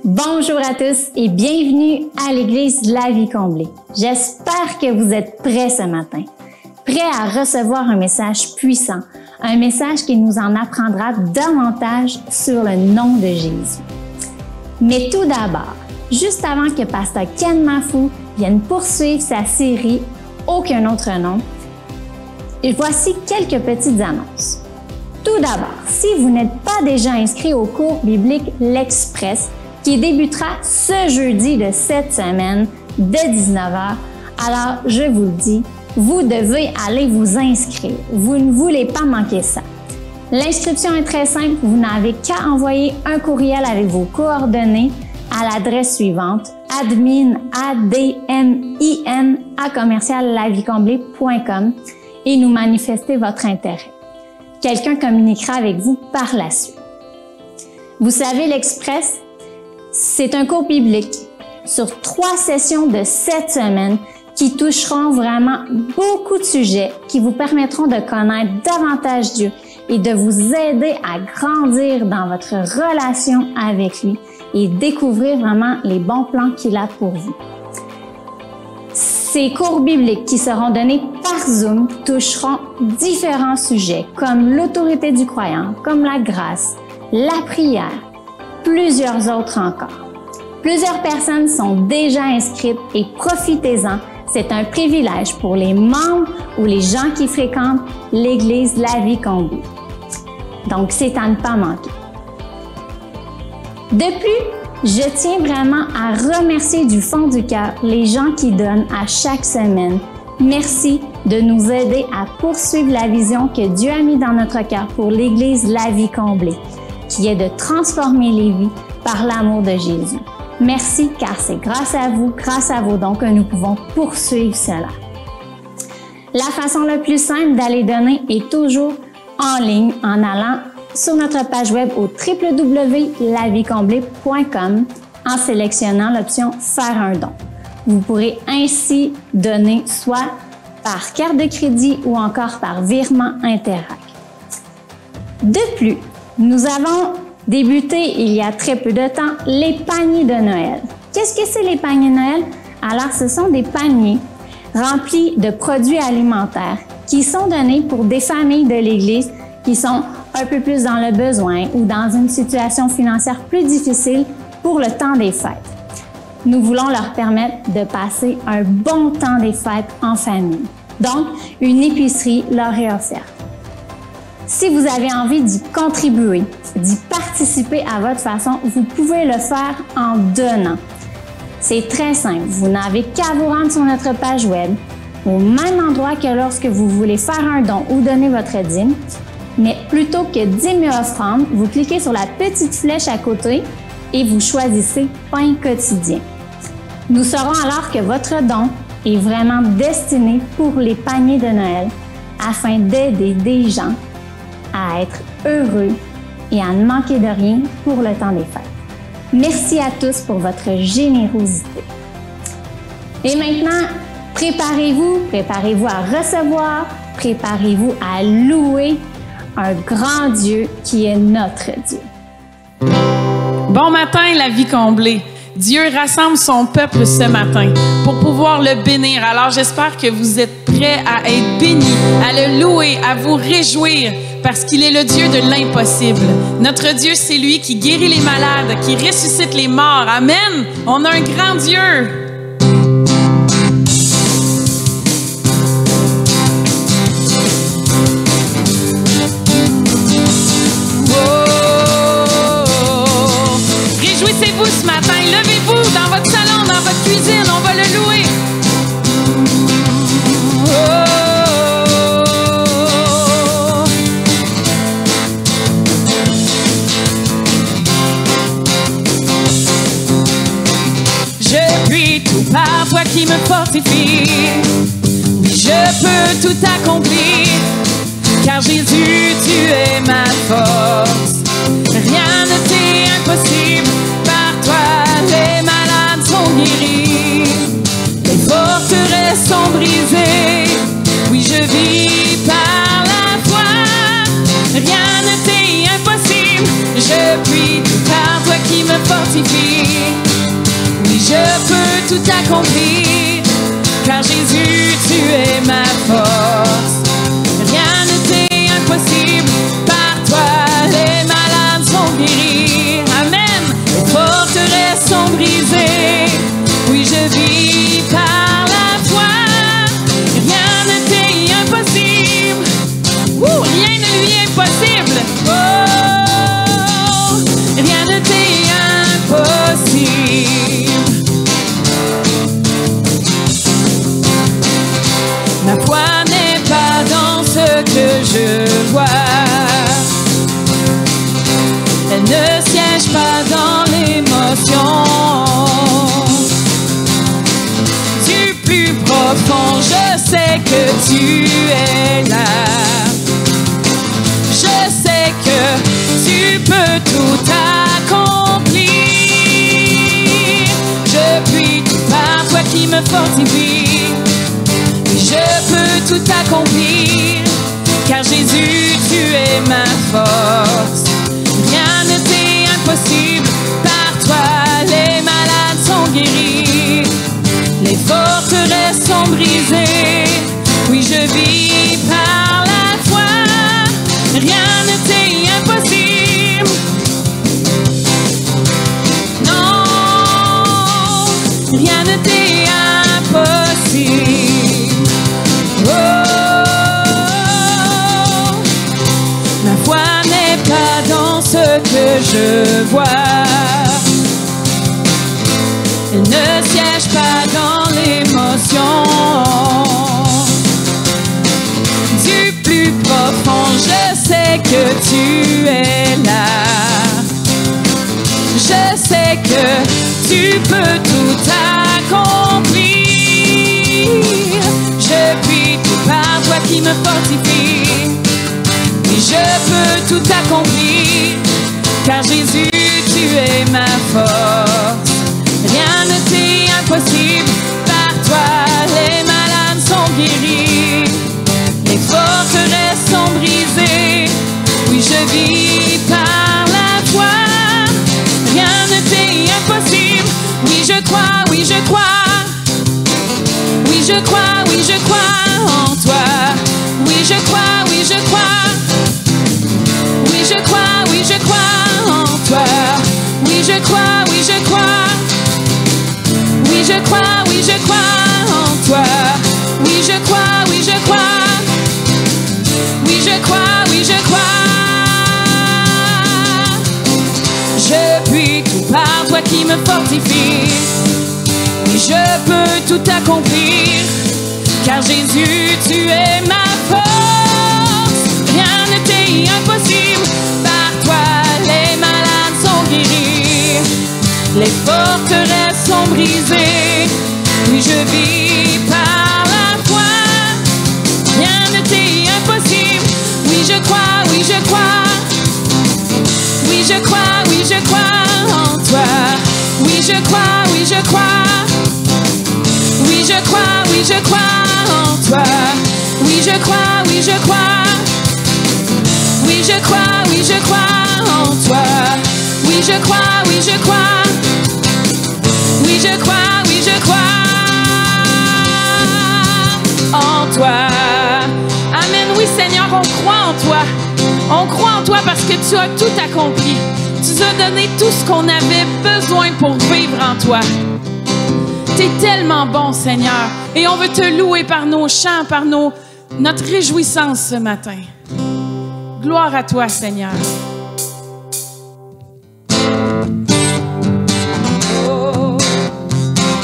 Bonjour à tous et bienvenue à l'Église de la Vie Comblée. J'espère que vous êtes prêts ce matin, prêts à recevoir un message puissant, un message qui nous en apprendra davantage sur le nom de Jésus. Mais tout d'abord, juste avant que Pasteur Ken Mafou vienne poursuivre sa série « Aucun autre nom », et voici quelques petites annonces. Tout d'abord, si vous n'êtes pas déjà inscrit au cours biblique L'Express, qui débutera ce jeudi de cette semaine dès 19h, alors je vous le dis, vous devez aller vous inscrire. Vous ne voulez pas manquer ça. L'inscription est très simple. Vous n'avez qu'à envoyer un courriel avec vos coordonnées à l'adresse suivante admin@lavicomblée.com et nous manifester votre intérêt. Quelqu'un communiquera avec vous par la suite. Vous savez, l'Express, c'est un cours biblique sur 3 sessions de 7 semaines qui toucheront vraiment beaucoup de sujets qui vous permettront de connaître davantage Dieu et de vous aider à grandir dans votre relation avec lui et découvrir vraiment les bons plans qu'il a pour vous. Ces cours bibliques qui seront donnés par Zoom toucheront différents sujets comme l'autorité du croyant, comme la grâce, la prière, plusieurs autres encore. Plusieurs personnes sont déjà inscrites et profitez-en. C'est un privilège pour les membres ou les gens qui fréquentent l'Église de la Vie Comblée. Donc, c'est à ne pas manquer. De plus, je tiens vraiment à remercier du fond du cœur les gens qui donnent à chaque semaine. Merci de nous aider à poursuivre la vision que Dieu a mis dans notre cœur pour l'Église de la Vie Comblée, qui est de transformer les vies par l'amour de Jésus. Merci, car c'est grâce à vous, grâce à vos dons, que nous pouvons poursuivre cela. La façon la plus simple d'aller donner est toujours en ligne en allant sur notre page web au www.lavicomblée.com en sélectionnant l'option « Faire un don ». Vous pourrez ainsi donner soit par carte de crédit ou encore par virement Interac. De plus, nous avons débuté il y a très peu de temps les paniers de Noël. Qu'est-ce que c'est les paniers de Noël? Alors, ce sont des paniers remplis de produits alimentaires qui sont donnés pour des familles de l'Église qui sont un peu plus dans le besoin ou dans une situation financière plus difficile pour le temps des fêtes. Nous voulons leur permettre de passer un bon temps des fêtes en famille. Donc, une épicerie leur est offerte. Si vous avez envie d'y contribuer, d'y participer à votre façon, vous pouvez le faire en donnant. C'est très simple. Vous n'avez qu'à vous rendre sur notre page web, au même endroit que lorsque vous voulez faire un don ou donner votre dîme. Mais plutôt que dîme et offrande, vous cliquez sur la petite flèche à côté et vous choisissez pain quotidien. Nous saurons alors que votre don est vraiment destiné pour les paniers de Noël afin d'aider des gens à être heureux et à ne manquer de rien pour le temps des fêtes. Merci à tous pour votre générosité. Et maintenant, préparez-vous à recevoir, préparez-vous à louer un grand Dieu qui est notre Dieu. Bon matin, la Vie Comblée. Dieu rassemble son peuple ce matin pour pouvoir le bénir. Alors, j'espère que vous êtes prêts à être bénis, à le louer, à vous réjouir, parce qu'il est le Dieu de l'impossible. Notre Dieu, c'est lui qui guérit les malades, qui ressuscite les morts. Amen! On a un grand Dieu! Réjouissez-vous ce matin, levez-vous dans votre salon, dans votre cuisine, on va le louer. Je puis tout par toi qui me fortifie. Oui, je peux tout accomplir, car Jésus, tu es ma force. Rien ne t'est impossible. Par toi, les malades sont guéris, les forteresses sont brisées. Oui, je vis par la foi. Rien ne t'est impossible. Je fortifie. Oui, je peux tout accomplir, car Jésus, tu es ma force. Rien ne t'est impossible, par toi les malades sont guéris. Amen. Les forteresses sont brisées. Oui, je vis par la foi. Rien ne t'est impossible. Rien ne lui est impossible. Oh, rien ne t'est impossible. Ma foi n'est pas dans ce que je vois. Elle ne siège pas dans l'émotion. Du plus profond, je sais que tu es là. Je sais que tu peux tout accomplir. Je puis tout par toi qui me fortifie. Je peux tout accomplir, car Jésus, tu es ma force. Rien ne t'est impossible, par toi les malades sont guéris. Les forteresses sont brisées. Oui, je vis par la foi. Rien ne t'est impossible. Non, rien ne t'est impossible. Oh, ma foi n'est pas dans ce que je vois. Elle ne siège pas dans l'émotion. Du plus profond, je sais que tu es là. Je sais que tu peux tout accomplir. Je puis tout par toi qui me fortifie. Et je peux tout accomplir, car Jésus, tu es ma force. Rien ne t'est impossible, par toi les malades sont guéris. Les forteresses sont brisées. Oui, je vis par la foi. Rien ne t'est impossible. Oui, je crois, oui, je crois. Oui, je crois, oui, je crois en toi. Oui, je crois, oui, je crois. Oui, je crois, oui, je crois en toi. Oui, je crois, oui, je crois. Oui, je crois, oui, je crois en toi. Oui, je crois, oui, je crois. Oui, je crois, oui, je crois. Je puis tout par toi qui me fortifie. Oui, je peux tout accomplir, car Jésus, tu es ma force. Rien ne t'est impossible, par toi les malades sont guéris. Les forteresses sont brisées. Oui, je vis par la foi. Rien ne t'est impossible. Oui, je crois, oui, je crois. Oui, je crois, oui, je crois en toi. Oui, je crois, oui, je crois. Oui, je crois, oui, je crois en toi. Oui, je crois, oui, je crois. Oui, je crois, oui, je crois en toi. Oui, je crois, oui, je crois. Oui, je crois, oui, je crois en toi. Amen. Oui, Seigneur, on croit en toi. On croit en toi parce que tu as tout accompli. Tu nous as donné tout ce qu'on avait besoin pour vivre en toi. Tu es tellement bon, Seigneur. Et on veut te louer par nos chants, par notre réjouissance ce matin. Gloire à toi, Seigneur. Oh.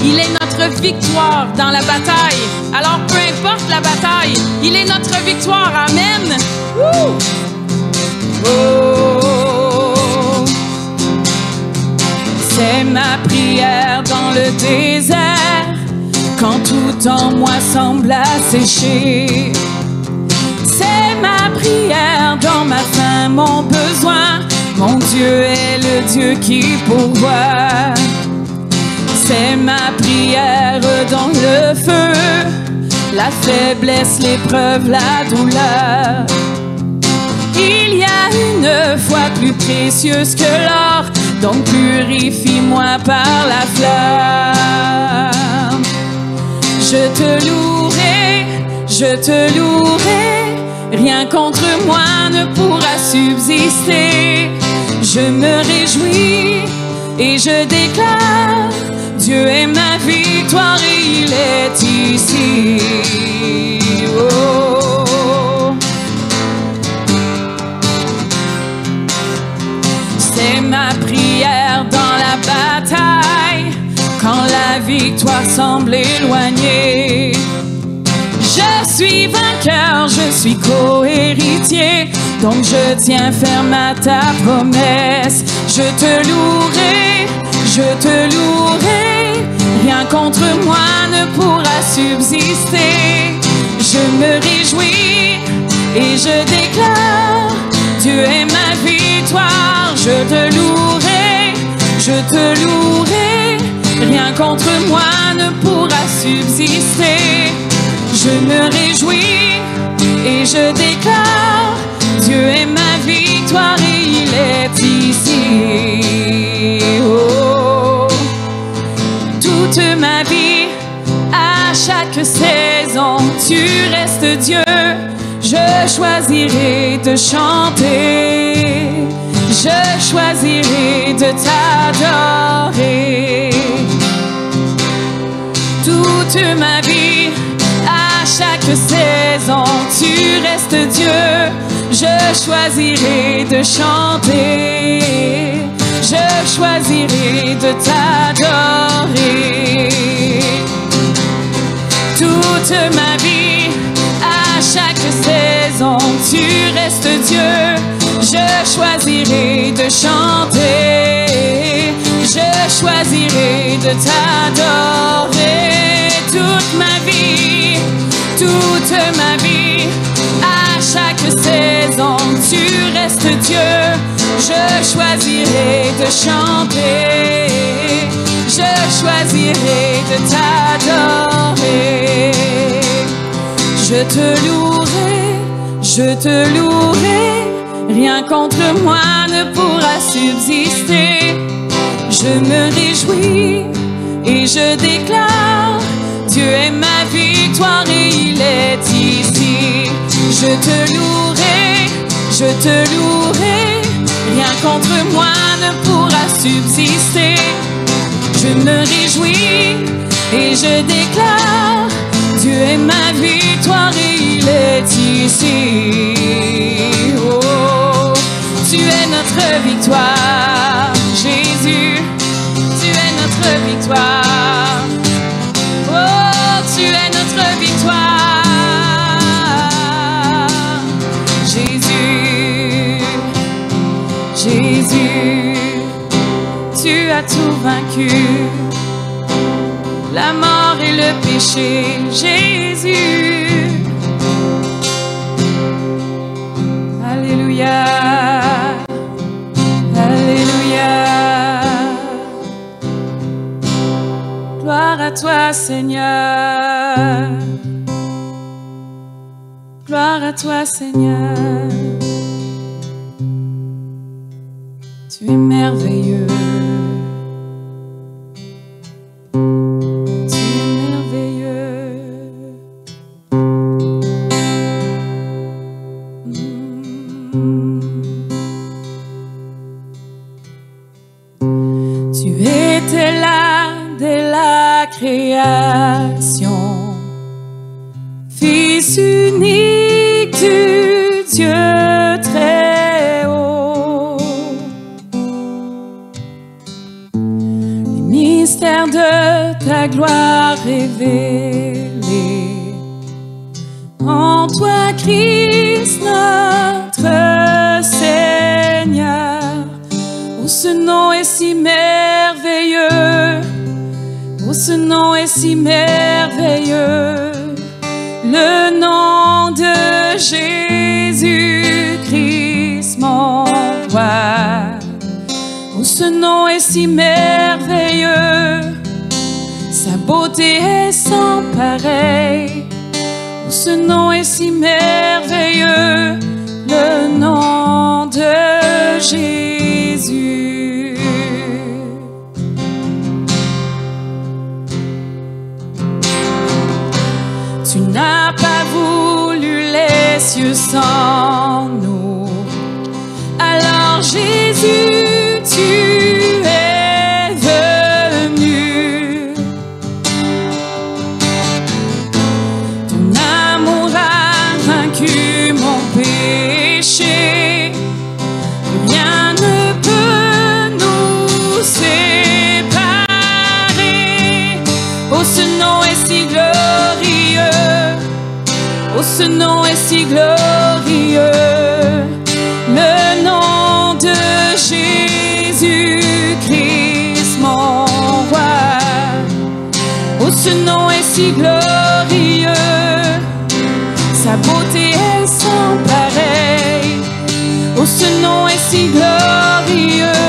Il est notre victoire dans la bataille. Alors, peu importe la bataille, il est notre victoire. Amen. Woo! Oh. C'est ma prière dans le désert, quand tout en moi semble assécher. C'est ma prière dans ma faim, mon besoin. Mon Dieu est le Dieu qui pourvoit. C'est ma prière dans le feu, la faiblesse, l'épreuve, la douleur. Il y a une foi plus précieuse que l'or, donc purifie-moi par la flamme. Je te louerai, rien contre moi ne pourra subsister. Je me réjouis et je déclare, Dieu est ma victoire et il est ici. Oh. C'est ma prière dans la bataille, quand la victoire semble éloignée. Je suis vainqueur, je suis co-héritier, donc je tiens ferme à ta promesse. Je te louerai, rien contre moi ne pourra subsister. Je me réjouis et je déclare, Dieu est ma victoire. Je te louerai, rien contre moi ne pourra subsister. Je me réjouis et je déclare, Dieu est ma victoire et il est ici. Oh. Toute ma vie, à chaque saison, tu restes Dieu. Je choisirai de chanter, je choisirai de t'adorer. Toute ma vie, à chaque saison, tu restes Dieu. Je choisirai de chanter, je choisirai de t'adorer. Toute ma vie, à chaque saison, tu restes Dieu. Je choisirai de chanter, je choisirai de t'adorer. Toute ma vie, à chaque saison, tu restes Dieu. Je choisirai de chanter, je choisirai de t'adorer. Je te louerai, rien contre moi ne pourra subsister. Je me réjouis et je déclare, Dieu est ma victoire et il est ici. Je te louerai, rien contre moi ne pourra subsister. Je me réjouis et je déclare, Dieu est ma victoire et il est ici. Oh, tu es notre victoire, Jésus, tu es notre victoire. Oh, tu es notre victoire, Jésus, Jésus, tu as tout vaincu, la mort et le péché, Jésus. Alléluia, Alléluia. Gloire à toi, Seigneur. Gloire à toi, Seigneur. Tu es merveilleux. Tu es merveilleux. Tu étais là dès la création, Fils unique du Dieu très haut. Les mystères de ta gloire révélés en toi, Christ notre Seigneur. Oh, ce nom est si merveilleux. Oh, ce nom est si merveilleux, le nom de Jésus-Christ, mon roi. Oh, ce nom est si merveilleux, sa beauté est sans pareil. Oh, ce nom est si merveilleux, le nom de Jésus. cieux sans nous. Alors Jésus, tu es venu. Ton amour a vaincu mon péché. Rien ne peut nous séparer. Oh, ce nom est si glorieux. Oh, ce nom est si glorieux. Le nom de Jésus-Christ, mon roi. Oh, ce nom est si glorieux. Sa beauté est sans pareil. Oh, ce nom est si glorieux.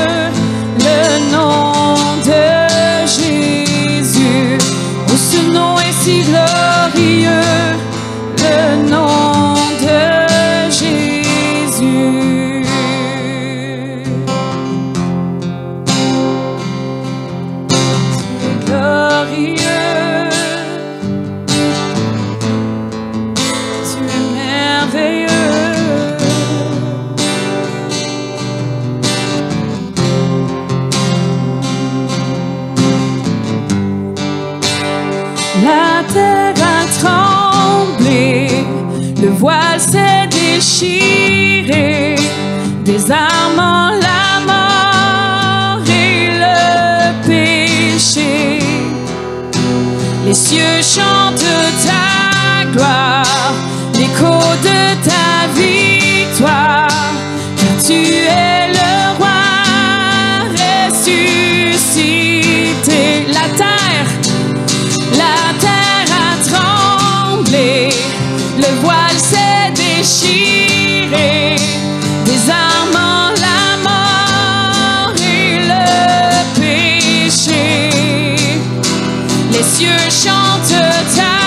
Le nom de Jésus. Oh, ce nom est si glorieux. Le nom de Jésus. Tu es glorieux. Tu es merveilleux. La terre a tremblé. Le voile s'est déchiré, désarmant la mort et le péché. Les cieux chantent ta gloire, l'écho de ta victoire, car tu es le roi ressuscité. La terre a tremblé. Le voile s'est déchiré, désarmant la mort et le péché. Les cieux chantent ta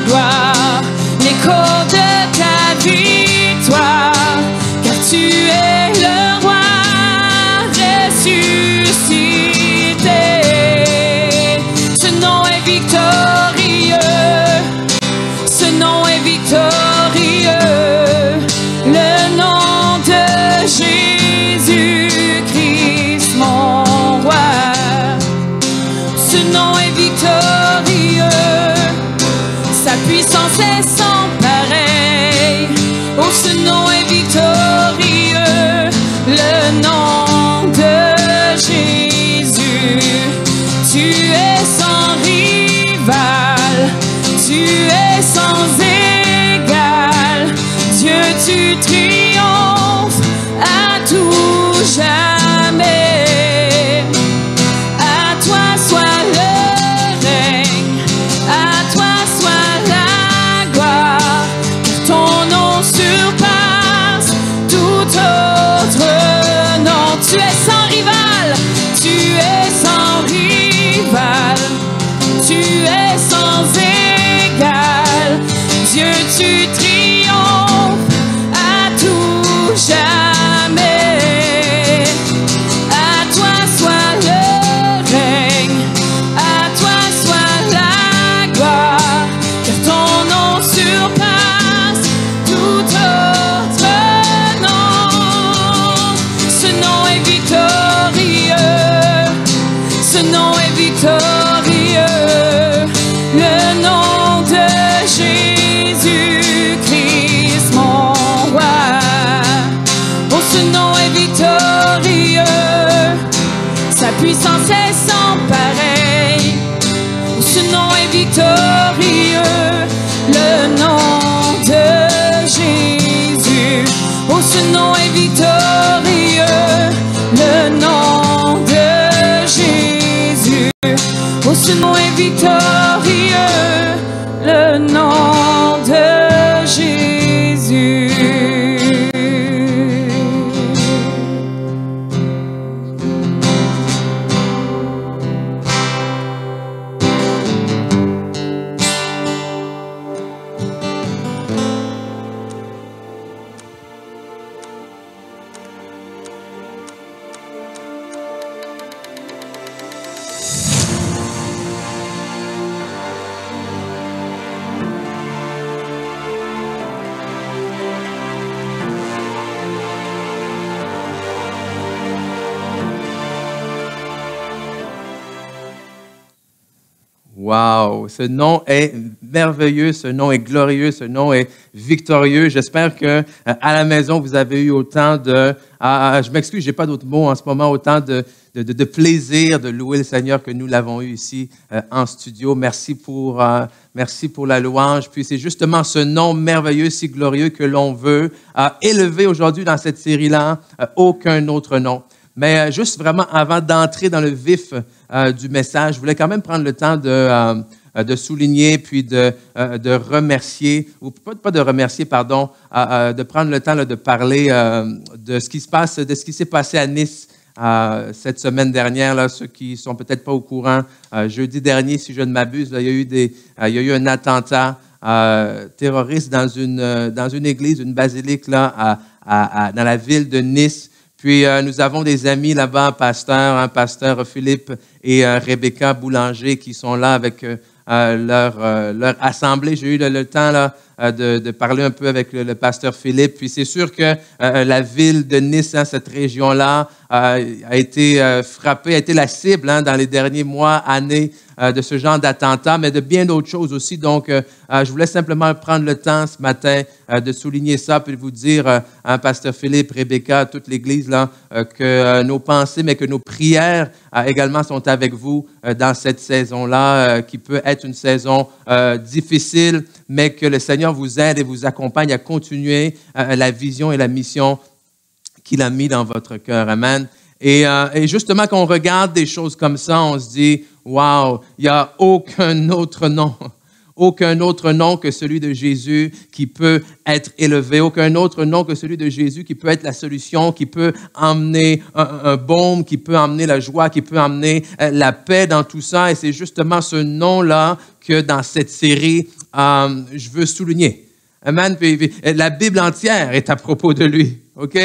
gloire, l'écho de ta victoire, car tu es le roi ressuscité. Ce nom est victorieux. Ce nom est victorieux, le nom de Jésus-Christ, mon roi. Ce nom est victorieux, sa puissance est sans pareil. Oh, ce nom est victorieux, le nom de Jésus. Tu es sans rival, tu es sans égal. Dieu, tu triomphes à tout jamais. À toi soit le règne, à toi soit la gloire, car ton nom surpasse tout autre nom. Tu es sans rival, tu es sans rival, tu es sans égal. Dieu, tu triomphes à tout jamais. À toi soit le règne, à toi soit la gloire, car ton nom surpasse tout autre nom. Ce nom est victorieux, ce nom est victorieux, le nom de Jésus-Christ, mon roi. Oh, ce nom est victorieux, sa puissance est sans pareil. Oh, ce nom est victorieux, le nom de Jésus. Oh, ce nom est victorieux, le nom de Jésus. Oh, ce nom est victorieux, le nom de Jésus. Wow! Ce nom est merveilleux, ce nom est glorieux, ce nom est victorieux. J'espère que à la maison, vous avez eu autant de... je m'excuse, je n'ai pas d'autres mots en ce moment, autant de plaisir de louer le Seigneur que nous l'avons eu ici en studio. Merci pour la louange. Puis c'est justement ce nom merveilleux, si glorieux que l'on veut élever aujourd'hui dans cette série-là, aucun autre nom. Mais juste vraiment avant d'entrer dans le vif du message, je voulais quand même prendre le temps de souligner puis de remercier, ou pas de remercier, pardon, de prendre le temps là, de parler de ce qui se passe, de ce qui s'est passé à Nice cette semaine dernière. Là, ceux qui sont peut-être pas au courant, jeudi dernier, si je ne m'abuse, là, il y a eu un attentat terroriste dans une église, une basilique là, dans la ville de Nice. Puis, nous avons des amis là-bas, pasteur Philippe et Rebecca Boulanger, qui sont là avec leur assemblée. J'ai eu le temps là, de parler un peu avec le pasteur Philippe. Puis, c'est sûr que la ville de Nice, hein, cette région-là, a été frappée, a été la cible dans les derniers mois, années de ce genre d'attentats, mais de bien d'autres choses aussi. Donc, je voulais simplement prendre le temps ce matin de souligner ça, puis de vous dire, pasteur Philippe, Rebecca, toute l'Église, là, que nos pensées, mais que nos prières également sont avec vous dans cette saison-là, qui peut être une saison difficile, mais que le Seigneur vous aide et vous accompagne à continuer la vision et la mission qu'il a mis dans votre cœur. Amen. Et justement, quand on regarde des choses comme ça, on se dit, wow, il n'y a aucun autre nom que celui de Jésus qui peut être élevé, aucun autre nom que celui de Jésus qui peut être la solution, qui peut emmener un baume, qui peut emmener la joie, qui peut emmener la paix dans tout ça. Et c'est justement ce nom-là que dans cette série, je veux souligner. Amen. La Bible entière est à propos de lui, OK?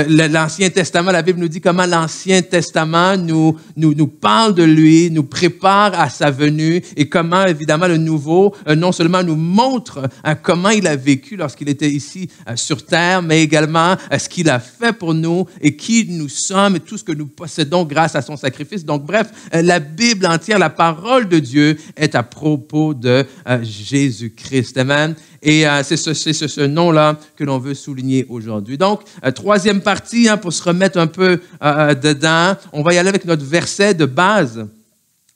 L'Ancien Testament, la Bible nous dit comment l'Ancien Testament nous parle de lui, nous prépare à sa venue et comment, évidemment, le Nouveau non seulement nous montre comment il a vécu lorsqu'il était ici sur terre, mais également ce qu'il a fait pour nous et qui nous sommes et tout ce que nous possédons grâce à son sacrifice. Donc, bref, la Bible entière, la parole de Dieu est à propos de Jésus-Christ. Amen. Et c'est ce nom-là que l'on veut souligner aujourd'hui. Donc, troisième partie, pour se remettre un peu dedans, on va y aller avec notre verset de base.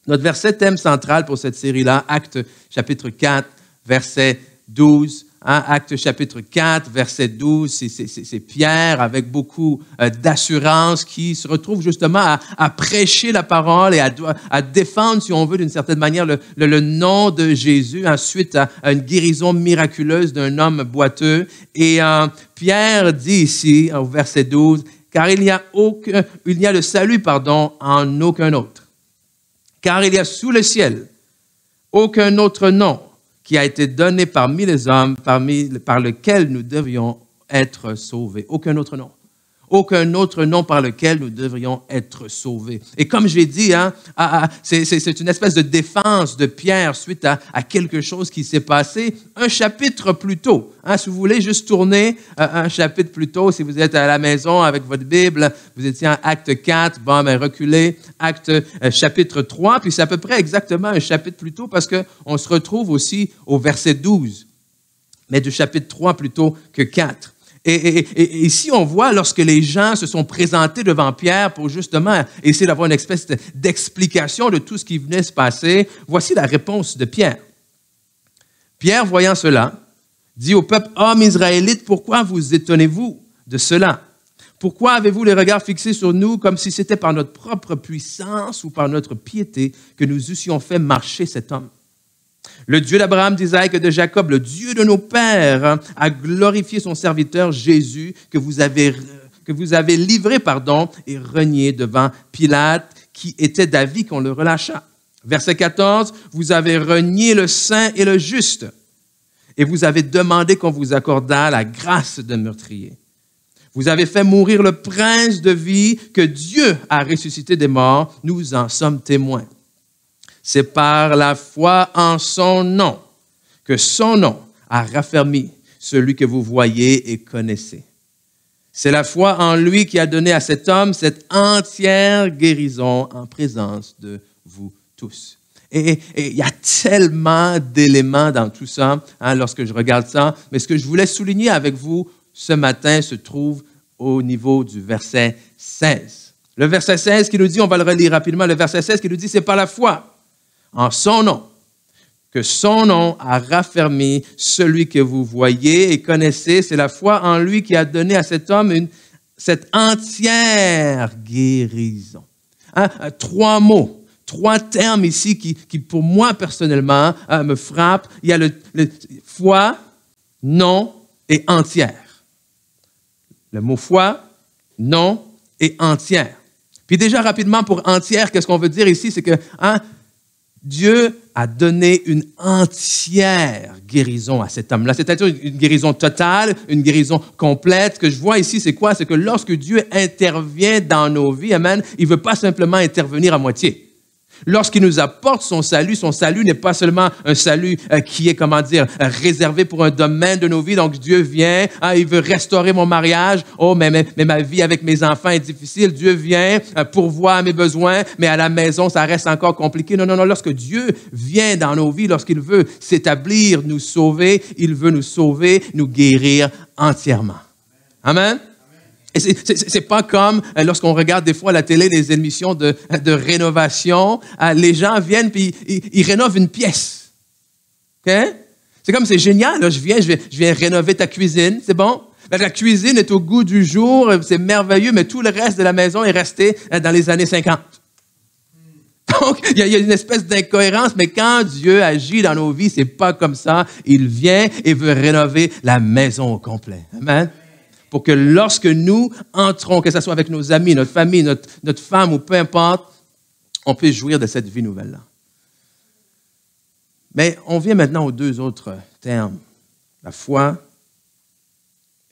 Notre verset thème central pour cette série-là, Actes chapitre 4, verset 12. Actes chapitre 4, verset 12, c'est Pierre avec beaucoup d'assurance qui se retrouve justement à prêcher la parole et à défendre, si on veut, d'une certaine manière, le nom de Jésus, suite à une guérison miraculeuse d'un homme boiteux. Et Pierre dit ici, au verset 12, « Car il y a le salut, en aucun autre. Car il y a sous le ciel aucun autre nom qui a été donné parmi les hommes, par lequel nous devions être sauvés. » Aucun autre nom. Aucun autre nom par lequel nous devrions être sauvés. Et comme j'ai dit, c'est une espèce de défense de Pierre suite à quelque chose qui s'est passé un chapitre plus tôt. Si vous voulez juste tourner un chapitre plus tôt, si vous êtes à la maison avec votre Bible, vous étiez en Acte 4, reculez, Acte chapitre 3, puis c'est à peu près exactement un chapitre plus tôt parce qu'on se retrouve aussi au verset 12, mais du chapitre 3 plutôt que 4. Et ici, on voit lorsque les gens se sont présentés devant Pierre pour justement essayer d'avoir une espèce d'explication de tout ce qui venait se passer, voici la réponse de Pierre. Pierre, voyant cela, dit au peuple, « Hommes israélites, pourquoi vous étonnez-vous de cela? Pourquoi avez-vous les regards fixés sur nous comme si c'était par notre propre puissance ou par notre piété que nous eussions fait marcher cet homme? Le Dieu d'Abraham, d'Isaac et de Jacob, le Dieu de nos pères, a glorifié son serviteur Jésus que vous avez livré et renié devant Pilate, qui était d'avis qu'on le relâchât. Verset 14, vous avez renié le saint et le juste, et vous avez demandé qu'on vous accordât la grâce de meurtrier. Vous avez fait mourir le prince de vie que Dieu a ressuscité des morts, nous en sommes témoins. C'est par la foi en son nom que son nom a raffermi celui que vous voyez et connaissez. C'est la foi en lui qui a donné à cet homme cette entière guérison en présence de vous tous. » Et il y a tellement d'éléments dans tout ça, lorsque je regarde ça. Mais ce que je voulais souligner avec vous ce matin se trouve au niveau du verset 16. Le verset 16 qui nous dit, on va le relire rapidement, le verset 16 qui nous dit, c'est par la foi, en son nom, que son nom a raffermi celui que vous voyez et connaissez. C'est la foi en lui qui a donné à cet homme cette entière guérison. 3 mots, 3 termes ici qui pour moi personnellement me frappent. Il y a le foi, nom et entière. Le mot foi, nom et entière. Puis déjà rapidement pour entière, qu'est-ce qu'on veut dire ici? C'est que Dieu a donné une entière guérison à cet homme-là, c'est-à-dire une guérison totale, une guérison complète. Ce que je vois ici, c'est quoi? C'est que lorsque Dieu intervient dans nos vies, amen, il ne veut pas simplement intervenir à moitié. Lorsqu'il nous apporte son salut n'est pas seulement un salut qui est, réservé pour un domaine de nos vies. Donc, Dieu vient, il veut restaurer mon mariage. Oh, mais ma vie avec mes enfants est difficile. Dieu vient pourvoir mes besoins, mais à la maison, ça reste encore compliqué. Non. Lorsque Dieu vient dans nos vies, lorsqu'il veut s'établir, nous sauver, il veut nous sauver, nous guérir entièrement. Amen. Et c'est pas comme lorsqu'on regarde des fois à la télé les émissions de rénovation, les gens viennent puis ils rénovent une pièce. Okay? C'est comme, c'est génial, là, je viens rénover ta cuisine, c'est bon? La cuisine est au goût du jour, c'est merveilleux, mais tout le reste de la maison est resté dans les années 50. Donc, il y a une espèce d'incohérence, mais quand Dieu agit dans nos vies, c'est pas comme ça. Il vient et veut rénover la maison au complet. Amen? Pour que lorsque nous entrons, que ce soit avec nos amis, notre famille, notre femme ou peu importe, on puisse jouir de cette vie nouvelle-là. Mais on vient maintenant aux 2 autres termes, la foi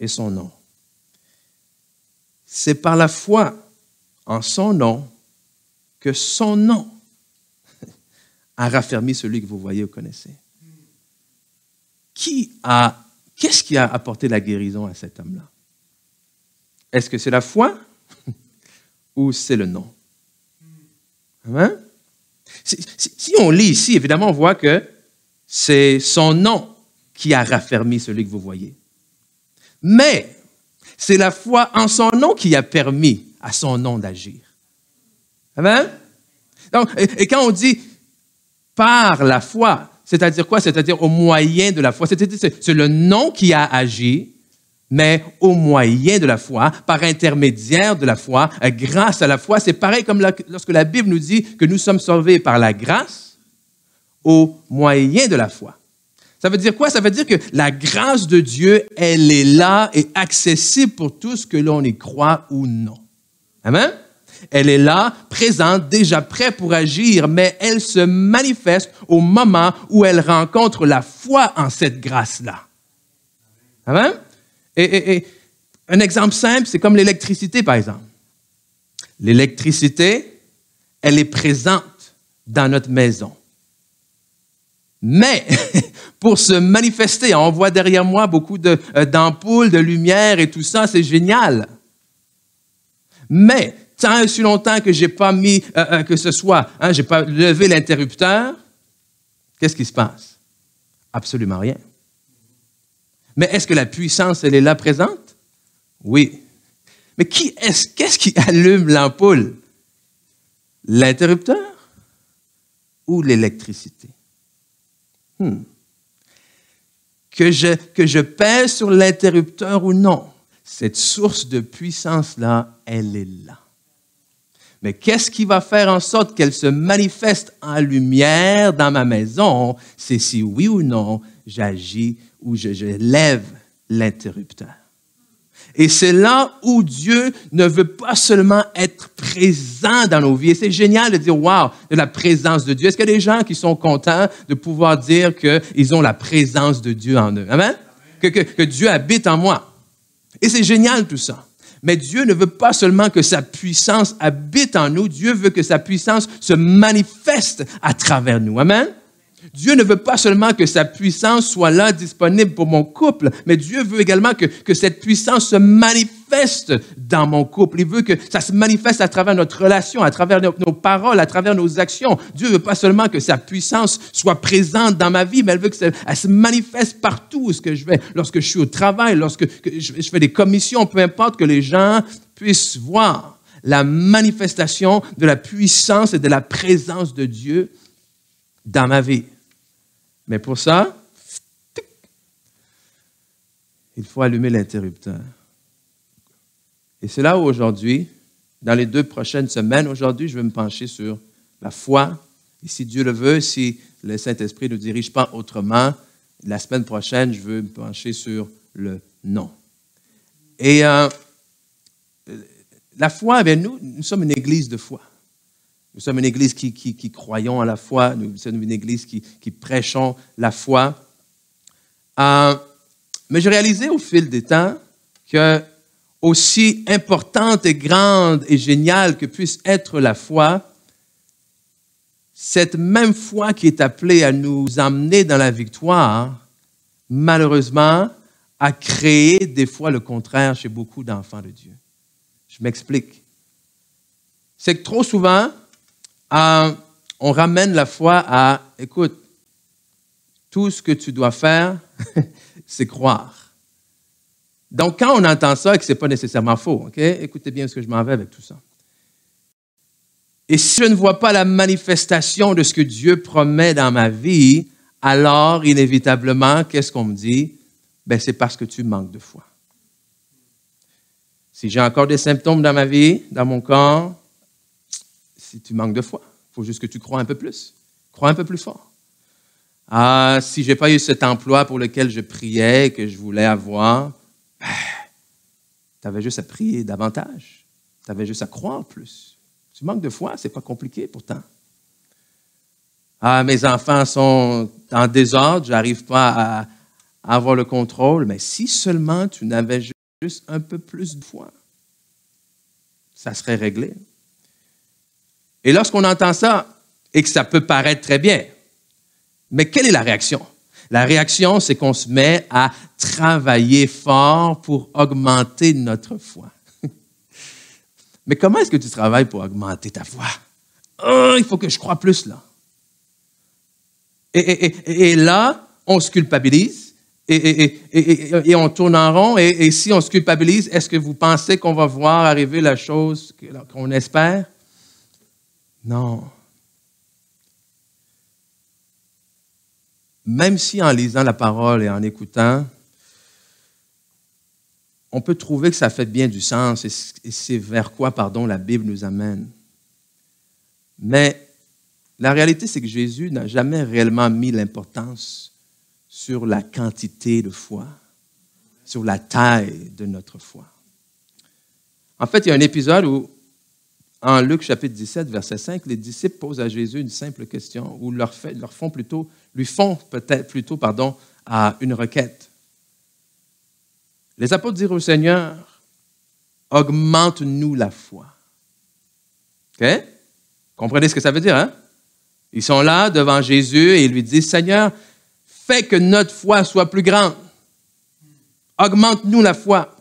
et son nom. C'est par la foi en son nom que son nom a raffermi celui que vous voyez ou connaissez. Qu'est-ce qui a apporté la guérison à cet homme-là? Est-ce que c'est la foi ou c'est le nom? Hein? Si on lit ici, évidemment, on voit que c'est son nom qui a raffermi celui que vous voyez. Mais c'est la foi en son nom qui a permis à son nom d'agir. Amen? Donc, et quand on dit par la foi, c'est-à-dire quoi? C'est-à-dire au moyen de la foi. C'est le nom qui a agi, mais au moyen de la foi, par intermédiaire de la foi, grâce à la foi. C'est pareil comme lorsque la Bible nous dit que nous sommes sauvés par la grâce au moyen de la foi. Ça veut dire quoi? Ça veut dire que la grâce de Dieu, elle est là et accessible pour tous, que l'on y croit ou non. Amen? Elle est là, présente, déjà prête pour agir, mais elle se manifeste au moment où elle rencontre la foi en cette grâce-là. Amen? Et un exemple simple, c'est comme l'électricité, par exemple. L'électricité, elle est présente dans notre maison. Mais pour se manifester, on voit derrière moi beaucoup d'ampoules, de lumière et tout ça, c'est génial. Mais tant et si longtemps que j'ai pas mis, j'ai pas levé l'interrupteur, qu'est-ce qui se passe? Absolument rien. Mais est-ce que la puissance, elle est là présente? Oui. Mais qu'est-ce qui allume l'ampoule? L'interrupteur ou l'électricité? Que je pèse sur l'interrupteur ou non, cette source de puissance-là, elle est là. Mais qu'est-ce qui va faire en sorte qu'elle se manifeste en lumière dans ma maison? C'est si oui ou non, j'agis ou je lève l'interrupteur. Et c'est là où Dieu ne veut pas seulement être présent dans nos vies. Et c'est génial de dire, wow, de la présence de Dieu. Est-ce qu'il y a des gens qui sont contents de pouvoir dire qu'ils ont la présence de Dieu en eux? Amen? Que Dieu habite en moi. Et c'est génial tout ça. Mais Dieu ne veut pas seulement que sa puissance habite en nous. Dieu veut que sa puissance se manifeste à travers nous. Amen? Dieu ne veut pas seulement que sa puissance soit là, disponible pour mon couple, mais Dieu veut également que cette puissance se manifeste manifeste dans mon couple. Il veut que ça se manifeste à travers notre relation, à travers nos paroles, à travers nos actions. Dieu veut pas seulement que sa puissance soit présente dans ma vie, mais il veut qu'elle se manifeste partout où je vais. Lorsque je suis au travail, lorsque je fais des commissions, peu importe, que les gens puissent voir la manifestation de la puissance et de la présence de Dieu dans ma vie. Mais pour ça, il faut allumer l'interrupteur. Et c'est là où aujourd'hui, dans les 2 prochaines semaines, aujourd'hui, je vais me pencher sur la foi. Et si Dieu le veut, si le Saint-Esprit ne nous dirige pas autrement, la semaine prochaine, je veux me pencher sur le non. Et la foi, bien, nous sommes une église de foi. Nous sommes une église qui croyons à la foi. Nous sommes une église qui prêchons la foi. Mais j'ai réalisé au fil des temps que, aussi importante et grande et géniale que puisse être la foi, cette même foi qui est appelée à nous emmener dans la victoire, malheureusement, a créé des fois le contraire chez beaucoup d'enfants de Dieu. Je m'explique. C'est que trop souvent, on ramène la foi à, écoute, tout ce que tu dois faire, c'est croire. Donc, quand on entend ça et que ce n'est pas nécessairement faux, OK? Écoutez bien ce que je m'en vais avec tout ça. Et si je ne vois pas la manifestation de ce que Dieu promet dans ma vie, alors, inévitablement, qu'est-ce qu'on me dit? Ben, c'est parce que tu manques de foi. Si j'ai encore des symptômes dans ma vie, dans mon corps, si tu manques de foi, il faut juste que tu crois un peu plus. Crois un peu plus fort. Si je n'ai pas eu cet emploi pour lequel je priais, que je voulais avoir, tu avais juste à prier davantage. Tu avais juste à croire plus. Tu manques de foi, ce n'est pas compliqué pourtant. Mes enfants sont en désordre, je n'arrive pas à avoir le contrôle, mais si seulement tu n'avais juste un peu plus de foi, ça serait réglé. Et lorsqu'on entend ça, et que ça peut paraître très bien, mais quelle est la réaction? La réaction, c'est qu'on se met à travailler fort pour augmenter notre foi. Mais comment est-ce que tu travailles pour augmenter ta foi? Il faut que je croie plus, là. Et là, on se culpabilise et on tourne en rond. Et si on se culpabilise, est-ce que vous pensez qu'on va voir arriver la chose qu'on espère? Non. Même si en lisant la parole et en écoutant, on peut trouver que ça fait bien du sens et c'est vers quoi, la Bible nous amène. Mais la réalité, c'est que Jésus n'a jamais réellement mis l'importance sur la quantité de foi, sur la taille de notre foi. En fait, il y a un épisode où, en Luc chapitre 17, verset 5, les disciples posent à Jésus une simple question, ou lui font peut-être plutôt une requête. Les apôtres dirent au Seigneur, augmente-nous la foi. OK? Comprenez ce que ça veut dire, hein? Ils sont là devant Jésus et ils lui disent, Seigneur, fais que notre foi soit plus grande. Augmente-nous la foi.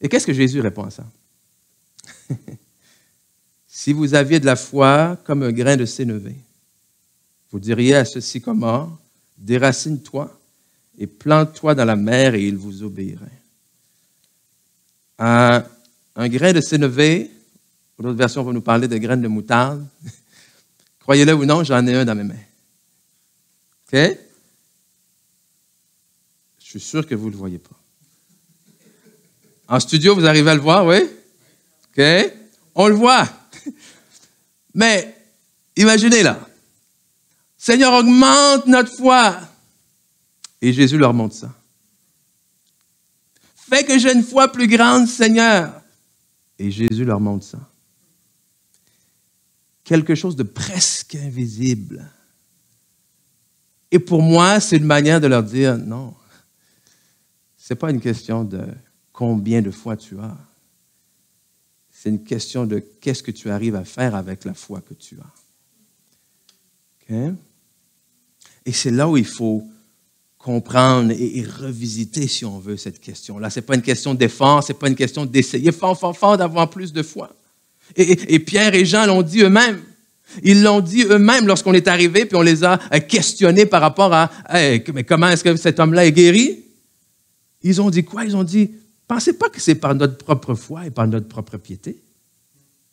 Et qu'est-ce que Jésus répond à ça? Si vous aviez de la foi comme un grain de sénévé, vous diriez à ce sycomore, déracine-toi et plante-toi dans la mer et il vous obéirait. Un grain de sénévé, l'autre version va nous parler de graines de moutarde. Croyez-le ou non, j'en ai un dans mes mains. OK? Je suis sûr que vous ne le voyez pas. En studio, vous arrivez à le voir, oui? OK? On le voit. Mais, imaginez là. Seigneur, augmente notre foi. Et Jésus leur montre ça. Fais que j'ai une foi plus grande, Seigneur. Et Jésus leur montre ça. Quelque chose de presque invisible. Et pour moi, c'est une manière de leur dire, non, ce n'est pas une question de combien de foi tu as. C'est une question de qu'est-ce que tu arrives à faire avec la foi que tu as. Okay? Et c'est là où il faut comprendre et revisiter, si on veut, cette question-là. Ce n'est pas une question d'effort, ce n'est pas une question d'essayer fort d'avoir plus de foi. Et Pierre et Jean l'ont dit eux-mêmes. Ils l'ont dit eux-mêmes lorsqu'on est arrivé, puis on les a questionnés par rapport à hey, mais comment est-ce que cet homme-là est guéri? Ils ont dit quoi? Ils ont dit, pensez pas que c'est par notre propre foi et par notre propre piété.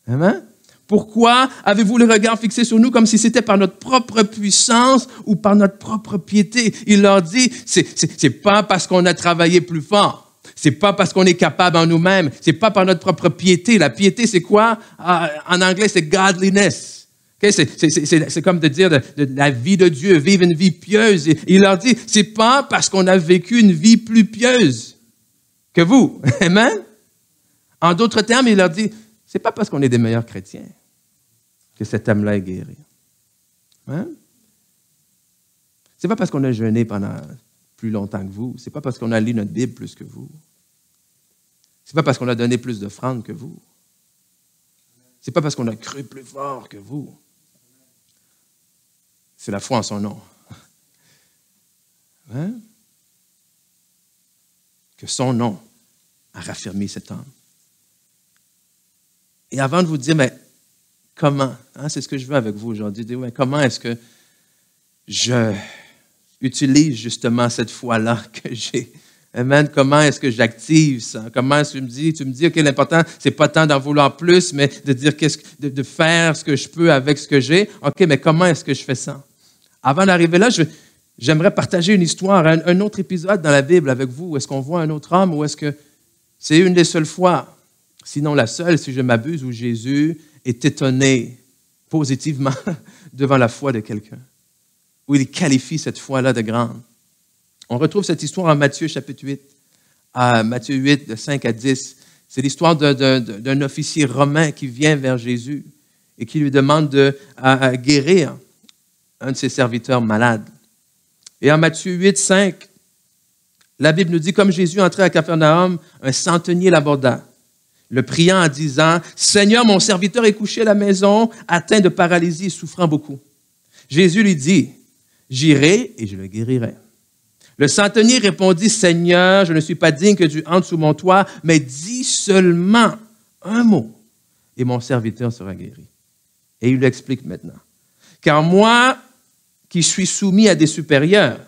Amen? Pourquoi avez-vous le regard fixé sur nous comme si c'était par notre propre puissance ou par notre propre piété? Il leur dit, c'est pas parce qu'on a travaillé plus fort. C'est pas parce qu'on est capable en nous-mêmes. C'est pas par notre propre piété. La piété, c'est quoi? En anglais, c'est godliness. Okay? C'est comme de dire de la vie de Dieu, vivre une vie pieuse. Et il leur dit, c'est pas parce qu'on a vécu une vie plus pieuse que vous. Amen? En d'autres termes, il leur dit, c'est pas parce qu'on est des meilleurs chrétiens que cet homme-là est guéri. Hein? C'est pas parce qu'on a jeûné pendant plus longtemps que vous. C'est pas parce qu'on a lu notre Bible plus que vous. C'est pas parce qu'on a donné plus d'offrandes que vous. C'est pas parce qu'on a cru plus fort que vous. C'est la foi en son nom. Hein? Que son nom a raffermi cet homme. Et avant de vous dire, mais comment, hein, c'est ce que je veux avec vous aujourd'hui, mais comment est-ce que je utilise justement cette foi-là que j'ai? Amen. Comment est-ce que j'active ça? Comment est-ce que tu me dis, OK, l'important, c'est pas tant d'en vouloir plus, mais de dire de faire ce que je peux avec ce que j'ai. OK, mais comment est-ce que je fais ça? Avant d'arriver là, j'aimerais partager une histoire, un autre épisode dans la Bible avec vous. Est-ce qu'on voit un autre homme ou est-ce que c'est une des seules fois, sinon la seule, si je m'abuse, où Jésus est étonné positivement devant la foi de quelqu'un, où il qualifie cette foi-là de grande. On retrouve cette histoire en Matthieu chapitre 8, à Matthieu 8, de 5 à 10. C'est l'histoire d'un officier romain qui vient vers Jésus et qui lui demande de guérir un de ses serviteurs malades. Et en Matthieu 8, 5, la Bible nous dit, comme Jésus entrait à Capharnaüm, un centenier l'aborda, le priant en disant, « Seigneur, mon serviteur est couché à la maison, atteint de paralysie et souffrant beaucoup. » Jésus lui dit, « J'irai et je le guérirai. » Le centenier répondit, « Seigneur, je ne suis pas digne que tu entres sous mon toit, mais dis seulement un mot et mon serviteur sera guéri. » Et il lui explique maintenant. « Car moi qui suis soumis à des supérieurs,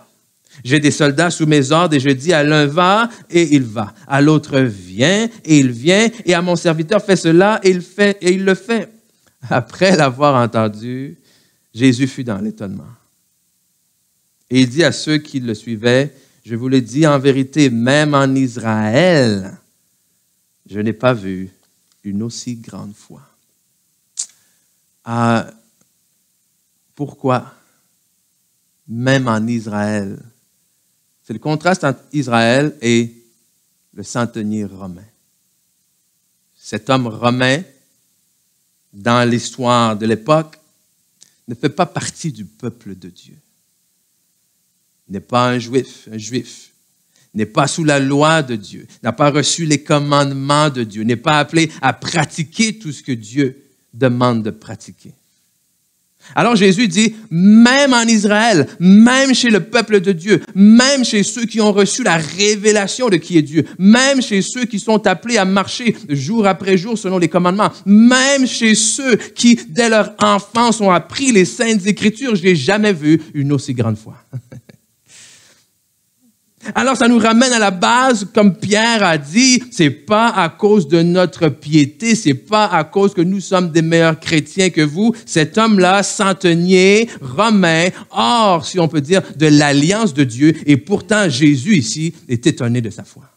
j'ai des soldats sous mes ordres et je dis à l'un va et il va, à l'autre viens et il vient et à mon serviteur fais cela et il le fait. » Après l'avoir entendu, Jésus fut dans l'étonnement. Et il dit à ceux qui le suivaient, « Je vous le dis en vérité, même en Israël, je n'ai pas vu une aussi grande foi. » Pourquoi? Même en Israël. C'est le contraste entre Israël et le centenier romain. Cet homme romain, dans l'histoire de l'époque, ne fait pas partie du peuple de Dieu. N'est pas un juif, n'est pas sous la loi de Dieu, n'a pas reçu les commandements de Dieu, n'est pas appelé à pratiquer tout ce que Dieu demande de pratiquer. Alors Jésus dit, même en Israël, même chez le peuple de Dieu, même chez ceux qui ont reçu la révélation de qui est Dieu, même chez ceux qui sont appelés à marcher jour après jour selon les commandements, même chez ceux qui, dès leur enfance, ont appris les Saintes Écritures, je n'ai jamais vu une aussi grande foi. Alors, ça nous ramène à la base, comme Pierre a dit, c'est pas à cause de notre piété, c'est pas à cause que nous sommes des meilleurs chrétiens que vous. Cet homme-là, centenier, romain, hors, si on peut dire, de l'alliance de Dieu, et pourtant Jésus ici est étonné de sa foi.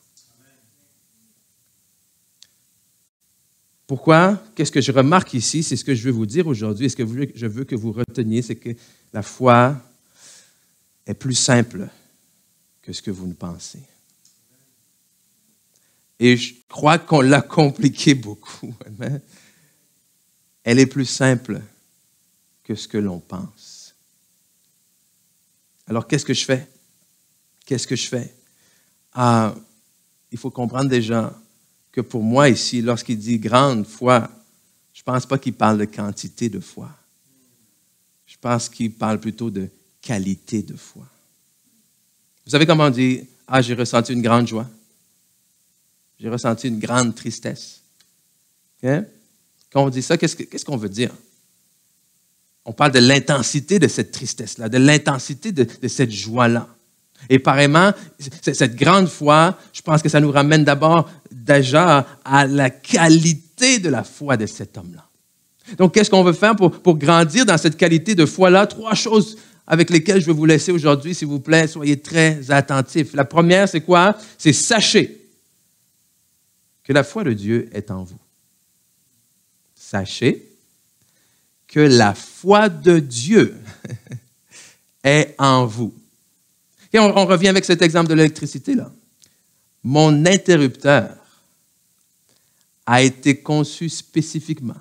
Pourquoi? Qu'est-ce que je remarque ici? C'est ce que je veux vous dire aujourd'hui. Ce que je veux que vous reteniez, c'est que la foi est plus simple que ce que vous ne pensez. Et je crois qu'on l'a compliqué beaucoup. Elle est plus simple que ce que l'on pense. Alors, qu'est-ce que je fais? Qu'est-ce que je fais? Il faut comprendre déjà que pour moi ici, lorsqu'il dit grande foi, je ne pense pas qu'il parle de quantité de foi. Je pense qu'il parle plutôt de qualité de foi. Vous savez comment on dit « Ah, j'ai ressenti une grande joie. J'ai ressenti une grande tristesse. Okay? » Quand on dit ça, qu'est-ce qu'on veut dire? On parle de l'intensité de cette tristesse-là, de l'intensité de cette joie-là. Et pareillement, cette grande foi, je pense que ça nous ramène d'abord déjà à la qualité de la foi de cet homme-là. Donc, qu'est-ce qu'on veut faire pour grandir dans cette qualité de foi-là? 3 choses avec lesquelles je vais vous laisser aujourd'hui, s'il vous plaît. Soyez très attentifs. La première, c'est quoi? C'est sachez que la foi de Dieu est en vous. Sachez que la foi de Dieu est en vous. Et on revient avec cet exemple de l'électricité, là. Mon interrupteur a été conçu spécifiquement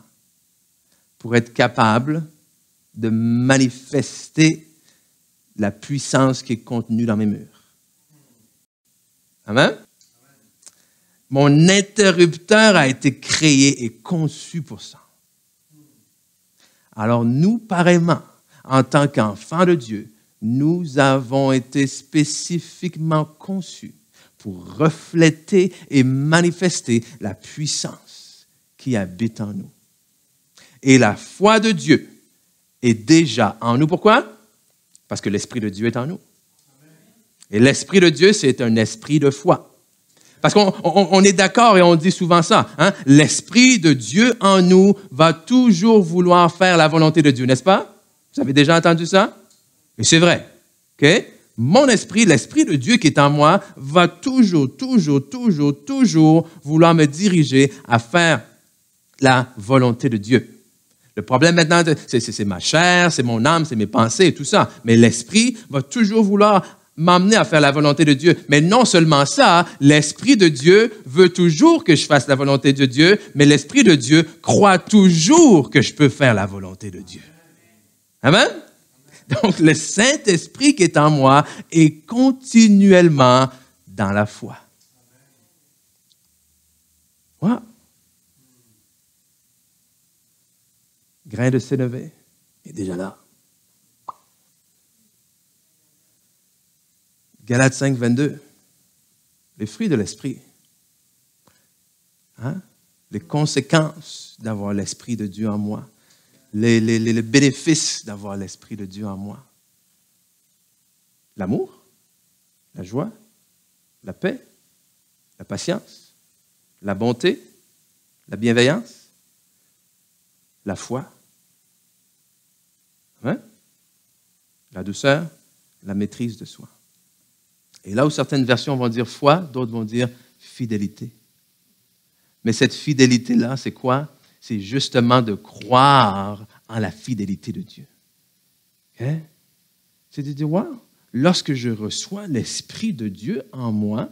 pour être capable de manifester la puissance qui est contenue dans mes murs. Amen? Mon interrupteur a été créé et conçu pour ça. Alors nous, pareillement, en tant qu'enfants de Dieu, nous avons été spécifiquement conçus pour refléter et manifester la puissance qui habite en nous. Et la foi de Dieu est déjà en nous. Pourquoi? Parce que l'Esprit de Dieu est en nous. Et l'Esprit de Dieu, c'est un esprit de foi. Parce qu'on est d'accord et on dit souvent ça. Hein? L'Esprit de Dieu en nous va toujours vouloir faire la volonté de Dieu, n'est-ce pas? Vous avez déjà entendu ça? Et c'est vrai. Okay? Mon esprit, l'Esprit de Dieu qui est en moi, va toujours vouloir me diriger à faire la volonté de Dieu. Le problème maintenant, c'est ma chair, c'est mon âme, c'est mes pensées et tout ça. Mais l'Esprit va toujours vouloir m'amener à faire la volonté de Dieu. Mais non seulement ça, l'Esprit de Dieu veut toujours que je fasse la volonté de Dieu, mais l'Esprit de Dieu croit toujours que je peux faire la volonté de Dieu. Amen? Donc, le Saint-Esprit qui est en moi est continuellement dans la foi. Wow. Grain de sénévé est déjà là. Galates 5, 22. Les fruits de l'Esprit. Hein? Les conséquences d'avoir l'Esprit de Dieu en moi. Les bénéfices d'avoir l'Esprit de Dieu en moi. L'amour, la joie, la paix, la patience, la bonté, la bienveillance, la foi, hein? La douceur, la maîtrise de soi. Et là où certaines versions vont dire foi, d'autres vont dire fidélité. Mais cette fidélité-là, c'est quoi? C'est justement de croire en la fidélité de Dieu. Okay? C'est de dire, wow, lorsque je reçois l'Esprit de Dieu en moi,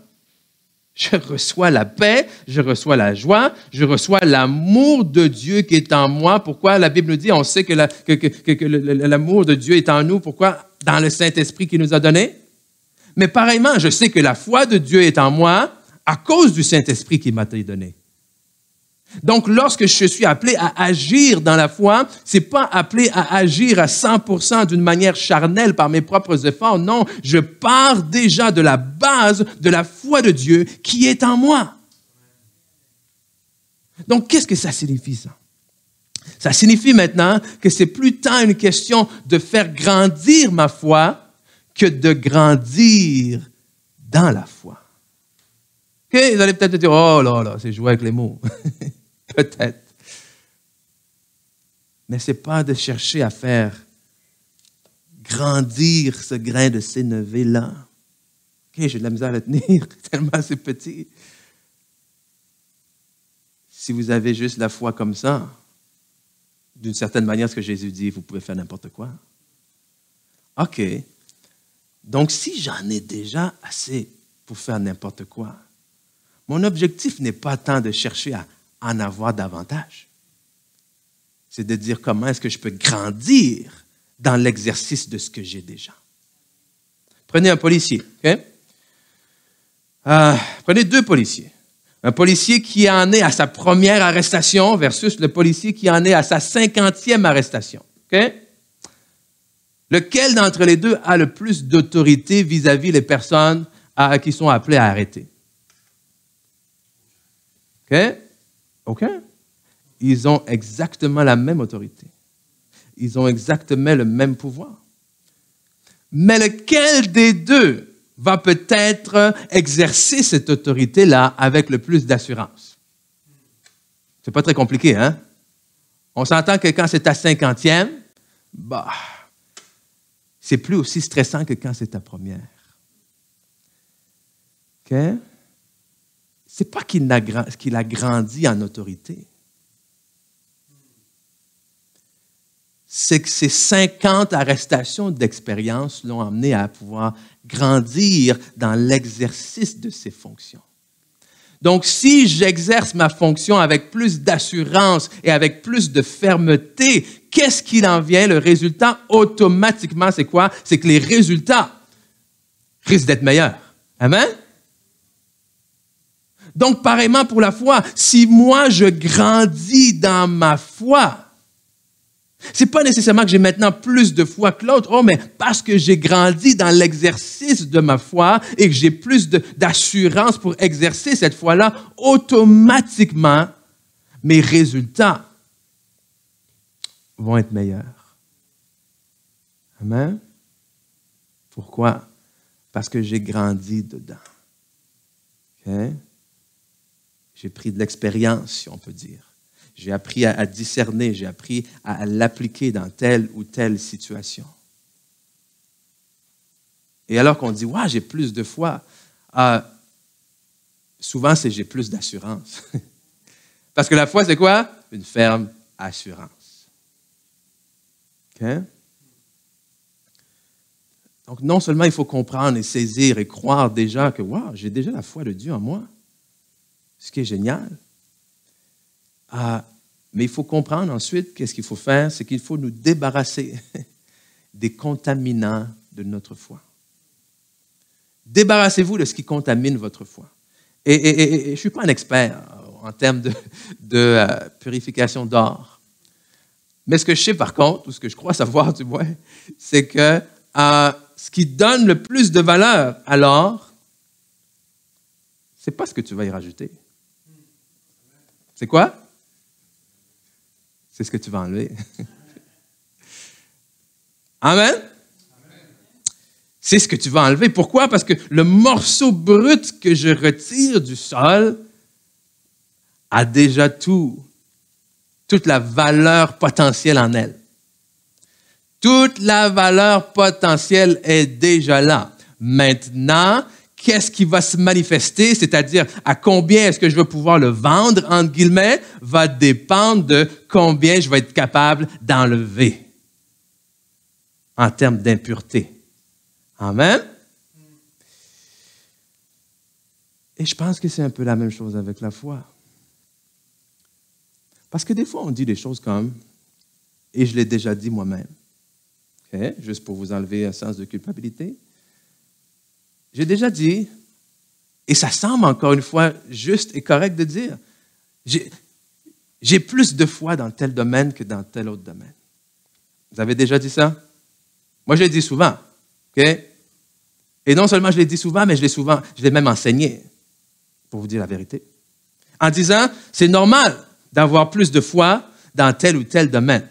je reçois la paix, je reçois la joie, je reçois l'amour de Dieu qui est en moi. Pourquoi? La Bible nous dit, on sait que l'amour de Dieu est en nous. Pourquoi? Dans le Saint-Esprit qu'il nous a donné. Mais pareillement, je sais que la foi de Dieu est en moi à cause du Saint-Esprit qui m'a été donné. Donc, lorsque je suis appelé à agir dans la foi, c'est pas appelé à agir à 100% d'une manière charnelle par mes propres efforts. Non, je pars déjà de la base de la foi de Dieu qui est en moi. Donc, qu'est-ce que ça signifie, ça? Ça signifie maintenant que c'est plus tant une question de faire grandir ma foi que de grandir dans la foi. Okay? Vous allez peut-être dire, oh là, c'est jouer avec les mots. Peut-être. Mais ce n'est pas de chercher à faire grandir ce grain de sénévé-là. OK, j'ai de la misère à le tenir, tellement c'est petit. Si vous avez juste la foi comme ça, d'une certaine manière, ce que Jésus dit, vous pouvez faire n'importe quoi. OK. Donc, si j'en ai déjà assez pour faire n'importe quoi, mon objectif n'est pas tant de chercher à en avoir davantage. C'est de dire comment est-ce que je peux grandir dans l'exercice de ce que j'ai déjà. Prenez un policier. Okay? Prenez 2 policiers. Un policier qui en est à sa première arrestation versus le policier qui en est à sa 50e arrestation. Okay? Lequel d'entre les deux a le plus d'autorité vis-à-vis les personnes qui sont appelées à arrêter? OK? OK? Ils ont exactement la même autorité. Ils ont exactement le même pouvoir. Mais lequel des deux va peut-être exercer cette autorité-là avec le plus d'assurance? C'est pas très compliqué, hein? On s'entend que quand c'est ta 50e, c'est plus aussi stressant que quand c'est ta première. OK? C'est pas qu'il a grandi en autorité. C'est que ces 50 arrestations d'expérience l'ont amené à pouvoir grandir dans l'exercice de ses fonctions. Donc, si j'exerce ma fonction avec plus d'assurance et avec plus de fermeté, qu'est-ce qu'il en vient? Le résultat, automatiquement, c'est quoi? C'est que les résultats risquent d'être meilleurs. Amen? Donc, pareillement pour la foi, si moi, je grandis dans ma foi, c'est pas nécessairement que j'ai maintenant plus de foi que l'autre, mais parce que j'ai grandi dans l'exercice de ma foi et que j'ai plus d'assurance pour exercer cette foi-là, automatiquement, mes résultats vont être meilleurs. Amen? Pourquoi? Parce que j'ai grandi dedans. Okay? J'ai pris de l'expérience, si on peut dire. J'ai appris à discerner, j'ai appris à l'appliquer dans telle ou telle situation. Et alors qu'on dit, ouais, j'ai plus de foi, souvent c'est j'ai plus d'assurance. Parce que la foi, c'est quoi? Une ferme assurance. OK? Donc, non seulement il faut comprendre et saisir et croire déjà que, wow, j'ai déjà la foi de Dieu en moi, ce qui est génial. Mais il faut comprendre ensuite qu'est-ce qu'il faut faire, c'est qu'il faut nous débarrasser des contaminants de notre foi. Débarrassez-vous de ce qui contamine votre foi. Et je ne suis pas un expert en termes de purification d'or. Mais ce que je sais par contre, ou ce que je crois savoir du moins, c'est que ce qui donne le plus de valeur à l'or, ce n'est pas ce que tu vas y rajouter. C'est quoi? C'est ce que tu vas enlever. Amen? C'est ce que tu vas enlever. Pourquoi? Parce que le morceau brut que je retire du sol a déjà toute la valeur potentielle en elle. Toute la valeur potentielle est déjà là. Maintenant, qu'est-ce qui va se manifester, c'est-à-dire à combien est-ce que je vais pouvoir le vendre, entre guillemets, va dépendre de combien je vais être capable d'enlever en termes d'impureté. Amen? Et je pense que c'est un peu la même chose avec la foi. Parce que des fois, on dit des choses comme, et je l'ai déjà dit moi-même, okay? Juste pour vous enlever un sens de culpabilité, j'ai déjà dit, et ça semble encore une fois juste et correct de dire, j'ai plus de foi dans tel domaine que dans tel autre domaine. Vous avez déjà dit ça? Moi, je l'ai dit souvent. Okay? Et non seulement je l'ai dit souvent, mais je l'ai même enseigné, pour vous dire la vérité. En disant, c'est normal d'avoir plus de foi dans tel ou tel domaine.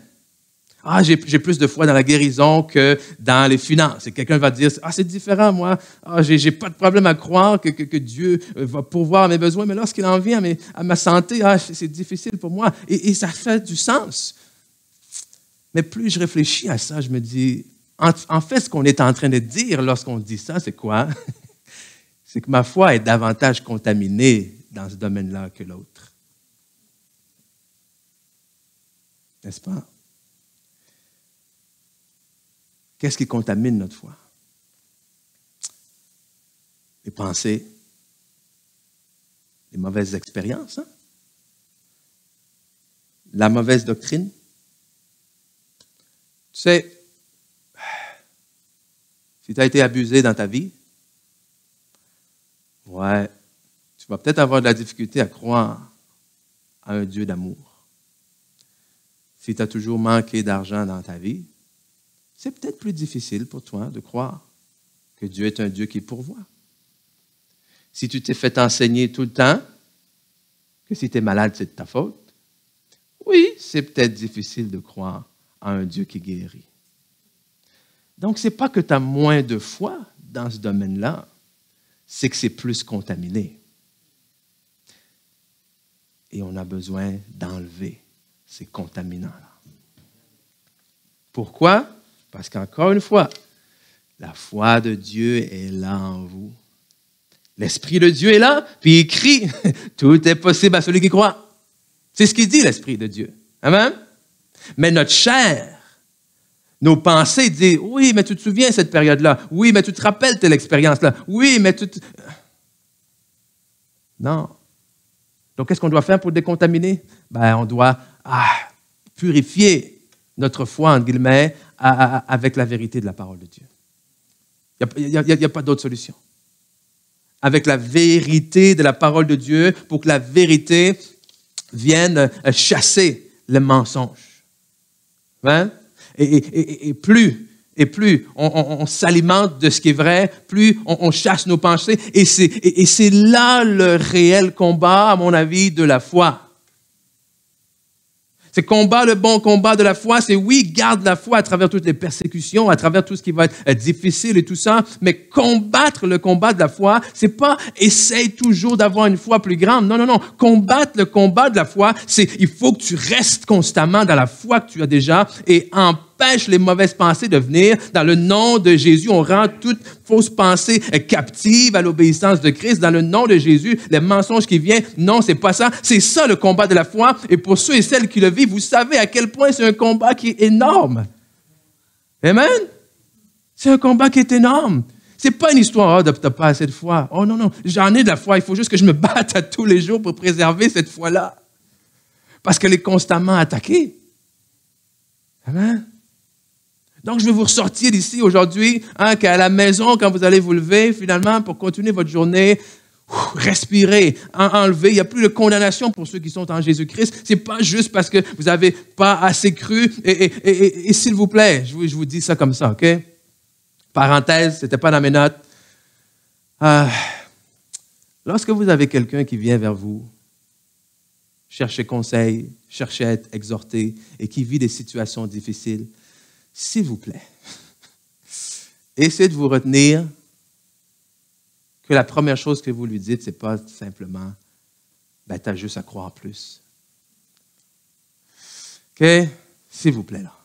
Ah, j'ai plus de foi dans la guérison que dans les finances. Et quelqu'un va dire, ah, c'est différent, moi. Ah, j'ai pas de problème à croire que Dieu va pourvoir à mes besoins, mais lorsqu'il en vient à ma santé, ah, c'est difficile pour moi. Et ça fait du sens. Mais plus je réfléchis à ça, je me dis, en fait, ce qu'on est en train de dire lorsqu'on dit ça, c'est quoi? C'est que ma foi est davantage contaminée dans ce domaine-là que l'autre. N'est-ce pas? Qu'est-ce qui contamine notre foi? Les pensées, les mauvaises expériences, hein? La mauvaise doctrine. Tu sais, si tu as été abusé dans ta vie, ouais, tu vas peut-être avoir de la difficulté à croire à un Dieu d'amour. Si tu as toujours manqué d'argent dans ta vie, c'est peut-être plus difficile pour toi de croire que Dieu est un Dieu qui pourvoit. Si tu t'es fait enseigner tout le temps que si tu es malade, c'est de ta faute, oui, c'est peut-être difficile de croire à un Dieu qui guérit. Donc, ce n'est pas que tu as moins de foi dans ce domaine-là, c'est que c'est plus contaminé. Et on a besoin d'enlever ces contaminants-là. Pourquoi? Parce qu'encore une fois, la foi de Dieu est là en vous. L'Esprit de Dieu est là, puis il crie, tout est possible à celui qui croit. C'est ce qu'il dit, l'Esprit de Dieu. Amen? Mais notre chair, nos pensées disent, oui, mais tu te souviens de cette période-là. Oui, mais tu te rappelles telle expérience-là. Oui, mais tu... Non. Donc, qu'est-ce qu'on doit faire pour décontaminer? On doit purifier notre foi, entre guillemets, avec la vérité de la parole de Dieu. Il n'y a pas d'autre solution. Avec la vérité de la parole de Dieu, pour que la vérité vienne chasser le mensonge. Hein? Et plus on s'alimente de ce qui est vrai, plus on chasse nos pensées. Et c'est là le réel combat, à mon avis, de la foi. C'est combat, le bon combat de la foi, c'est oui, garde la foi à travers toutes les persécutions, à travers tout ce qui va être difficile et tout ça, mais combattre le combat de la foi, c'est pas essaye toujours d'avoir une foi plus grande. Non, non, non. Combattre le combat de la foi, c'est il faut que tu restes constamment dans la foi que tu as déjà et empêche les mauvaises pensées de venir. Dans le nom de Jésus, on rend toute fausse pensée captive à l'obéissance de Christ. Dans le nom de Jésus, les mensonges qui viennent, non, c'est pas ça. C'est ça le combat de la foi. Et pour ceux et celles qui le vivent, vous savez à quel point c'est un combat qui est énorme. Amen? C'est un combat qui est énorme. C'est pas une histoire de t'as pas assez de foi. Oh non, non, j'en ai de la foi. Il faut juste que je me batte à tous les jours pour préserver cette foi-là. Parce qu'elle est constamment attaquée. Amen? Donc, je vais vous ressortir d'ici aujourd'hui, qu'à la maison, quand vous allez vous lever, finalement, pour continuer votre journée, respirez, enlevez. Il n'y a plus de condamnation pour ceux qui sont en Jésus-Christ. Ce n'est pas juste parce que vous n'avez pas assez cru. Et s'il vous plaît, je vous dis ça comme ça, OK? Parenthèse, ce n'était pas dans mes notes. Lorsque vous avez quelqu'un qui vient vers vous, chercher conseil, chercher à être exhorté et qui vit des situations difficiles, s'il vous plaît, essayez de vous retenir que la première chose que vous lui dites, ce n'est pas simplement « tu as juste à croire plus ». OK? S'il vous plaît, là.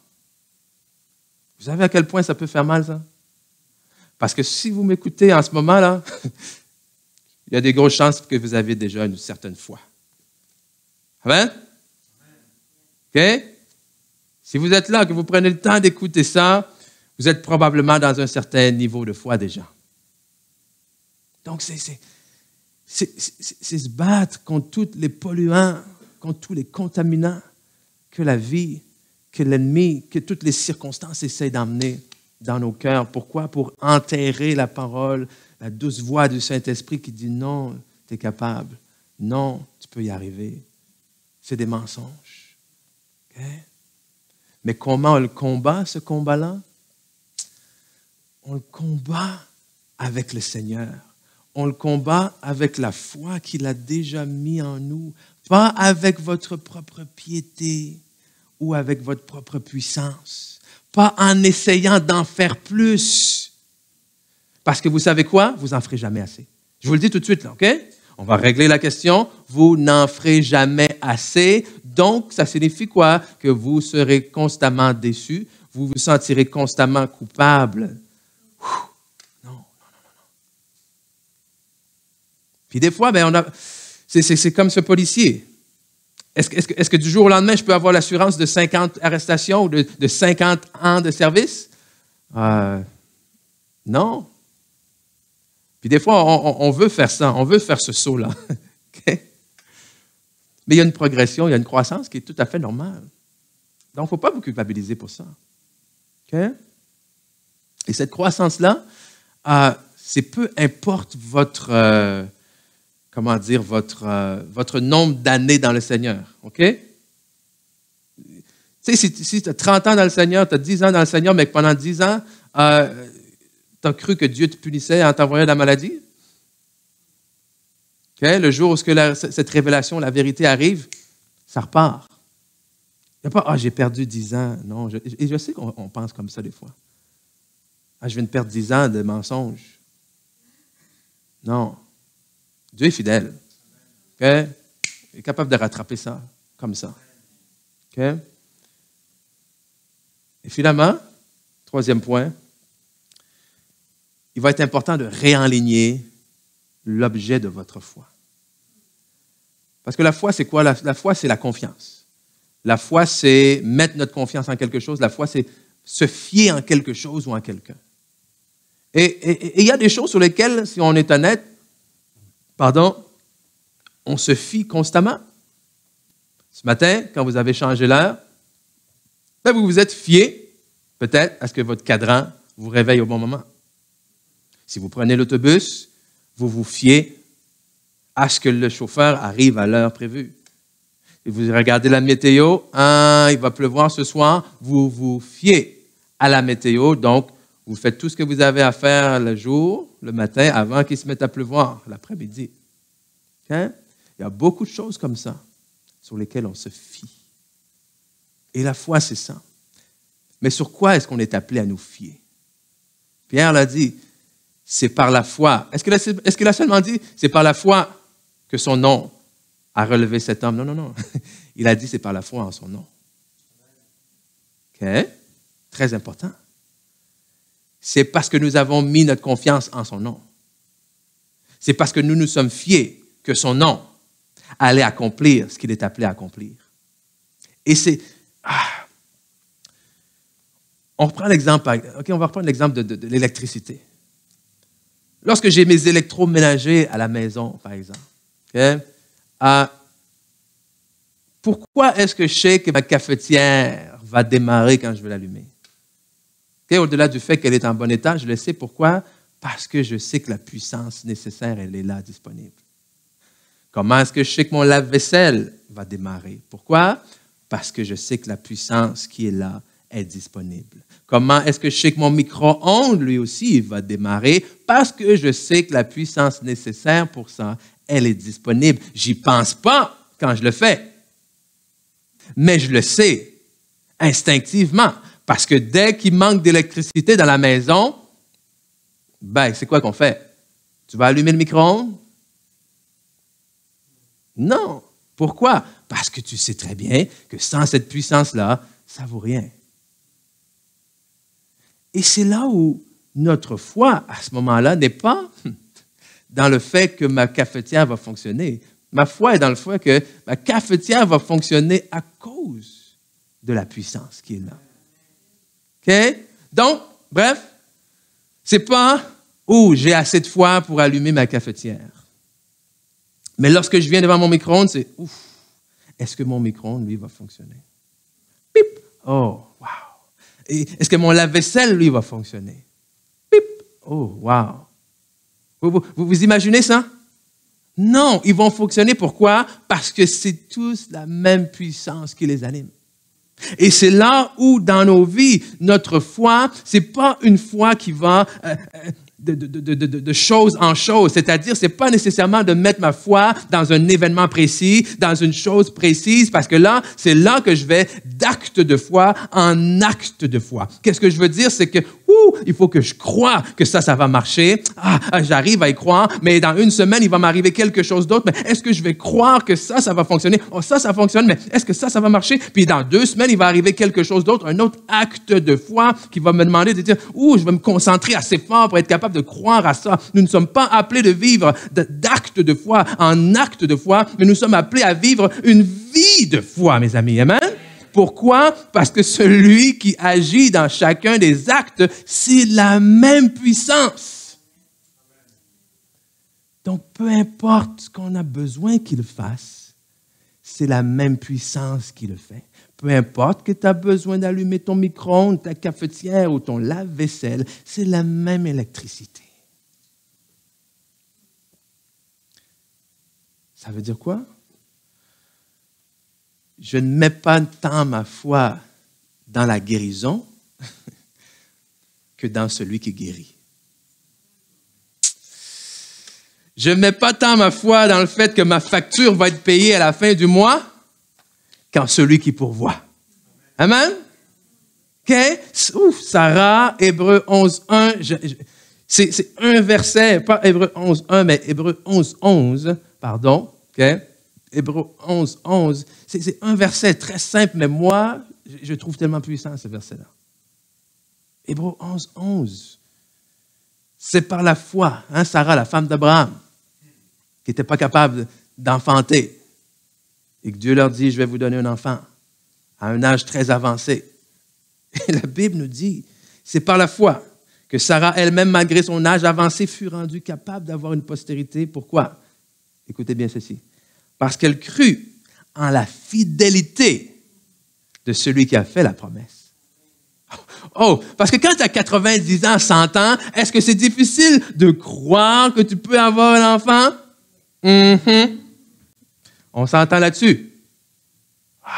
Vous savez à quel point ça peut faire mal, ça? Parce que si vous m'écoutez en ce moment-là, il y a des grosses chances que vous avez déjà une certaine foi. Amen? OK? Si vous êtes là, que vous prenez le temps d'écouter ça, vous êtes probablement dans un certain niveau de foi déjà. Donc, c'est se battre contre tous les polluants, contre tous les contaminants que la vie, que l'ennemi, que toutes les circonstances essaient d'emmener dans nos cœurs. Pourquoi? Pour enterrer la parole, la douce voix du Saint-Esprit qui dit non, tu es capable. Non, tu peux y arriver. C'est des mensonges. Okay? Mais comment on le combat, ce combat-là? On le combat avec le Seigneur. On le combat avec la foi qu'il a déjà mis en nous. Pas avec votre propre piété ou avec votre propre puissance. Pas en essayant d'en faire plus. Parce que vous savez quoi? Vous n'en ferez jamais assez. Je vous le dis tout de suite, là, OK? On va régler la question. Vous n'en ferez jamais assez. Donc, ça signifie quoi? Que vous serez constamment déçu. Vous vous sentirez constamment coupable. Non. Puis des fois, c'est comme ce policier. Est-ce que du jour au lendemain, je peux avoir l'assurance de 50 arrestations ou de 50 ans de service? Non. Puis des fois, on veut faire ça, on veut faire ce saut-là. Okay? Mais il y a une progression, il y a une croissance qui est tout à fait normale. Donc, il ne faut pas vous culpabiliser pour ça. Okay? Et cette croissance-là, c'est peu importe votre nombre d'années dans le Seigneur. OK? Tu sais, si tu as 30 ans dans le Seigneur, tu as 10 ans dans le Seigneur, mais que pendant 10 ans, tu as cru que Dieu te punissait en t'envoyant la maladie. Okay? Le jour où cette révélation, la vérité arrive, ça repart. Il n'y a pas « Ah, j'ai perdu 10 ans ». Non, et je sais qu'on pense comme ça des fois. « Ah, je viens de perdre 10 ans de mensonges ». Non. Dieu est fidèle. Okay? Il est capable de rattraper ça, comme ça. Okay? Et finalement, troisième point, il va être important de réaligner l'objet de votre foi. Parce que la foi, c'est quoi? La foi, c'est la confiance. La foi, c'est mettre notre confiance en quelque chose. La foi, c'est se fier en quelque chose ou en quelqu'un. Et il y a des choses sur lesquelles, si on est honnête, on se fie constamment. Ce matin, quand vous avez changé l'heure, vous vous êtes fié, peut-être, à ce que votre cadran vous réveille au bon moment. Si vous prenez l'autobus, vous vous fiez à ce que le chauffeur arrive à l'heure prévue. Et vous regardez la météo, il va pleuvoir ce soir, vous vous fiez à la météo, donc vous faites tout ce que vous avez à faire le jour, le matin, avant qu'il se mette à pleuvoir, l'après-midi. Okay? Il y a beaucoup de choses comme ça sur lesquelles on se fie. Et la foi, c'est ça. Mais sur quoi est-ce qu'on est appelé à nous fier? Pierre l'a dit, c'est par la foi. Est-ce qu'il a seulement dit, c'est par la foi que son nom a relevé cet homme? Non, non, non. Il a dit, c'est par la foi en son nom. OK? Très important. C'est parce que nous avons mis notre confiance en son nom. C'est parce que nous nous sommes fiés que son nom allait accomplir ce qu'il est appelé à accomplir. Et c'est... On reprend l'exemple, on va reprendre l'exemple de l'électricité. Lorsque j'ai mes électroménagers à la maison, par exemple, okay, pourquoi est-ce que je sais que ma cafetière va démarrer quand je vais l'allumer? Okay, au-delà du fait qu'elle est en bon état, je le sais. Pourquoi? Parce que je sais que la puissance nécessaire, elle est là, disponible. Comment est-ce que je sais que mon lave-vaisselle va démarrer? Pourquoi? Parce que je sais que la puissance qui est là est disponible. Comment est-ce que je sais que mon micro-ondes, lui aussi, va démarrer? Parce que je sais que la puissance nécessaire pour ça, elle est disponible. J'y pense pas quand je le fais. Mais je le sais instinctivement. Parce que dès qu'il manque d'électricité dans la maison, c'est quoi qu'on fait? Tu vas allumer le micro-ondes? Non. Pourquoi? Parce que tu sais très bien que sans cette puissance-là, ça ne vaut rien. Et c'est là où notre foi, à ce moment-là, n'est pas dans le fait que ma cafetière va fonctionner. Ma foi est dans le fait que ma cafetière va fonctionner à cause de la puissance qui est là. OK? Donc, bref, c'est pas j'ai assez de foi pour allumer ma cafetière. Mais lorsque je viens devant mon micro-ondes, c'est est-ce que mon micro-ondes, lui, va fonctionner? Pip! Oh, wow! Et est-ce que mon lave-vaisselle, lui, va fonctionner? Pip! Oh, wow! Vous imaginez ça? Non, ils vont fonctionner. Pourquoi? Parce que c'est tous la même puissance qui les anime. Et c'est là où, dans nos vies, notre foi, c'est pas une foi qui va de chose en chose. C'est-à-dire, c'est pas nécessairement de mettre ma foi dans un événement précis, dans une chose précise, parce que là, c'est là que je vais d'acte de foi en acte de foi. Qu'est-ce que je veux dire? C'est que, il faut que je croie que ça va marcher. J'arrive à y croire, mais dans une semaine, il va m'arriver quelque chose d'autre. Mais est-ce que je vais croire que ça va fonctionner? Ça fonctionne, mais est-ce que ça va marcher? Puis dans 2 semaines, il va arriver quelque chose d'autre, un autre acte de foi qui va me demander de dire, je vais me concentrer assez fort pour être capable de croire à ça. Nous ne sommes pas appelés de vivre d'acte de foi en acte de foi, mais nous sommes appelés à vivre une vie de foi, mes amis. Amen? Pourquoi? Parce que celui qui agit dans chacun des actes, c'est la même puissance. Donc, peu importe ce qu'on a besoin qu'il fasse, c'est la même puissance qui le fait. Peu importe que tu as besoin d'allumer ton micro-ondes, ta cafetière ou ton lave-vaisselle, c'est la même électricité. Ça veut dire quoi? Je ne mets pas tant ma foi dans la guérison que dans celui qui guérit. Je ne mets pas tant ma foi dans le fait que ma facture va être payée à la fin du mois qu'en celui qui pourvoit. Amen? OK? Ouf, Sarah, Hébreux 11.1. C'est un verset, pas Hébreux 11.1, mais Hébreux 11.11, pardon. OK? Hébreux 11.11. C'est un verset très simple, mais moi, je trouve tellement puissant ce verset-là. Hébreux 11.11. C'est par la foi, hein, Sarah, la femme d'Abraham, qui n'était pas capable d'enfanter, et que Dieu leur dit, je vais vous donner un enfant à un âge très avancé. Et la Bible nous dit, c'est par la foi que Sarah elle-même, malgré son âge avancé, fut rendue capable d'avoir une postérité. Pourquoi? Écoutez bien ceci. Parce qu'elle crut en la fidélité de celui qui a fait la promesse. Oh, parce que quand tu as 90 ans, 100 ans, est-ce que c'est difficile de croire que tu peux avoir un enfant? On s'entend là-dessus. Wow.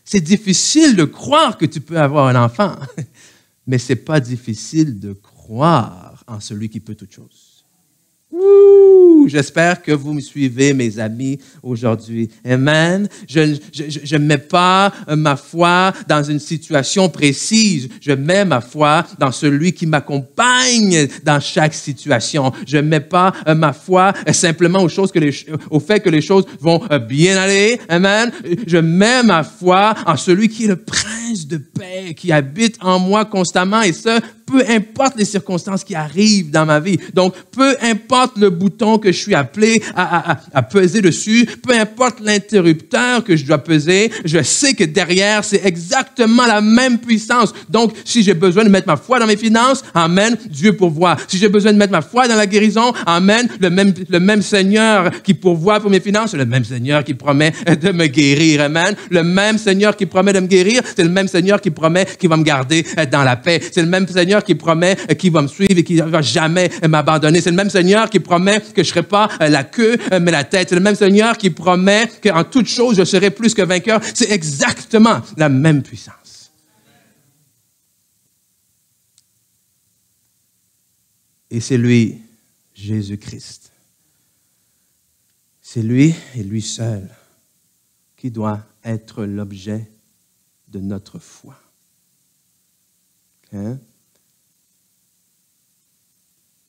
C'est difficile de croire que tu peux avoir un enfant, mais ce n'est pas difficile de croire en celui qui peut toutes choses. Ouh, j'espère que vous me suivez, mes amis, aujourd'hui. Amen. Je ne mets pas ma foi dans une situation précise. Je mets ma foi dans celui qui m'accompagne dans chaque situation. Je ne mets pas ma foi simplement au fait que les choses vont bien aller. Amen. Je mets ma foi en celui qui est le prince de paix, qui habite en moi constamment, et ce, peu importe les circonstances qui arrivent dans ma vie. Donc, peu importe le bouton que je suis appelé à peser dessus, peu importe l'interrupteur que je dois peser, je sais que derrière, c'est exactement la même puissance. Donc, si j'ai besoin de mettre ma foi dans mes finances, amen, Dieu pourvoit. Si j'ai besoin de mettre ma foi dans la guérison, amen, le même Seigneur qui pourvoit pour mes finances, le même Seigneur qui promet de me guérir, amen. Le même Seigneur qui promet de me guérir, c'est le même Seigneur qui promet qu'il va me garder dans la paix. C'est le même Seigneur qui promet qu'il va me suivre et qu'il ne va jamais m'abandonner. C'est le même Seigneur qui promet que je ne serai pas la queue, mais la tête. C'est le même Seigneur qui promet qu'en toute chose, je serai plus que vainqueur. C'est exactement la même puissance. Et c'est lui, Jésus-Christ. C'est lui et lui seul qui doit être l'objet de notre foi. Okay?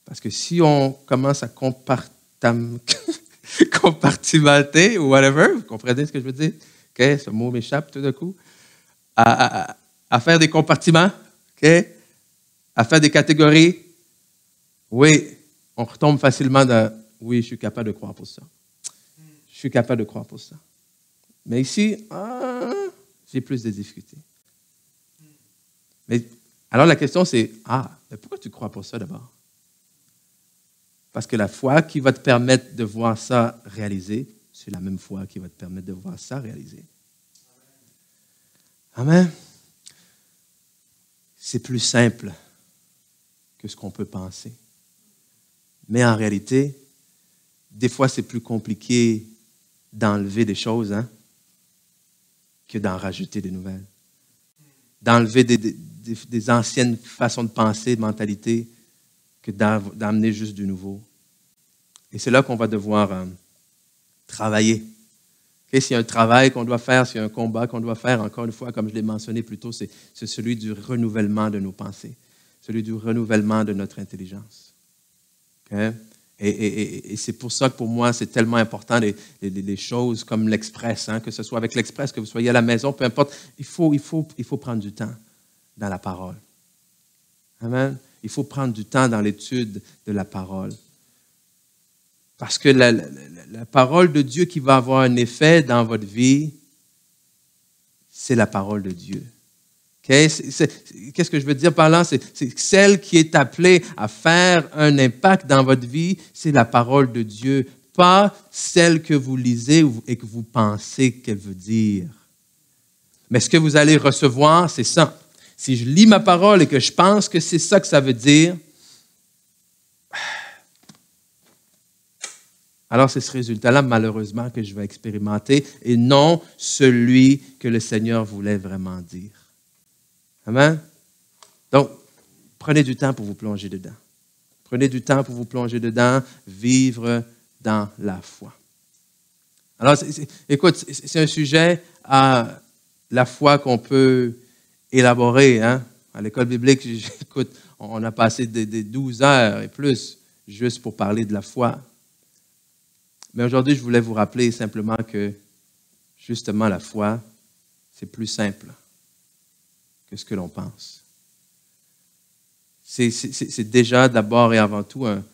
Parce que si on commence à compartimenter ou whatever, vous comprenez ce que je veux dire? Okay? Ce mot m'échappe tout d'un coup. À faire des compartiments, okay? À faire des catégories. Oui, on retombe facilement dans « oui, je suis capable de croire pour ça. Je suis capable de croire pour ça. » Mais ici, j'ai plus de difficultés. Mais alors la question c'est « mais pourquoi tu crois pour ça d'abord? » Parce que la foi qui va te permettre de voir ça réalisé, c'est la même foi qui va te permettre de voir ça réalisé. Amen. C'est plus simple que ce qu'on peut penser. Mais en réalité, des fois, c'est plus compliqué d'enlever des choses que d'en rajouter des nouvelles. D'enlever des anciennes façons de penser, de mentalité, que d'amener juste du nouveau. Et c'est là qu'on va devoir travailler. Okay? S'il y a un travail qu'on doit faire, s'il y a un combat qu'on doit faire, encore une fois, comme je l'ai mentionné plus tôt, c'est celui du renouvellement de nos pensées, celui du renouvellement de notre intelligence. Okay? Et c'est pour ça que pour moi, c'est tellement important les choses comme l'Express, que ce soit avec l'Express, que vous soyez à la maison, peu importe, il faut prendre du temps dans la parole. Amen. Il faut prendre du temps dans l'étude de la parole. Parce que la parole de Dieu qui va avoir un effet dans votre vie, c'est la parole de Dieu. Okay? Qu'est-ce que je veux dire par là? C'est celle qui est appelée à faire un impact dans votre vie, c'est la parole de Dieu, pas celle que vous lisez et que vous pensez qu'elle veut dire. Mais ce que vous allez recevoir, c'est ça. Si je lis ma parole et que je pense que c'est ça que ça veut dire, alors c'est ce résultat-là, malheureusement, que je vais expérimenter et non celui que le Seigneur voulait vraiment dire. Amen. Donc, prenez du temps pour vous plonger dedans. Prenez du temps pour vous plonger dedans, vivre dans la foi. Alors, écoute, c'est un sujet à la foi qu'on peut élaborer. Hein? À l'école biblique, écoute, on a passé des 12 heures et plus juste pour parler de la foi. Mais aujourd'hui, je voulais vous rappeler simplement que, justement, la foi, c'est plus simple que ce que l'on pense. C'est déjà d'abord et avant tout un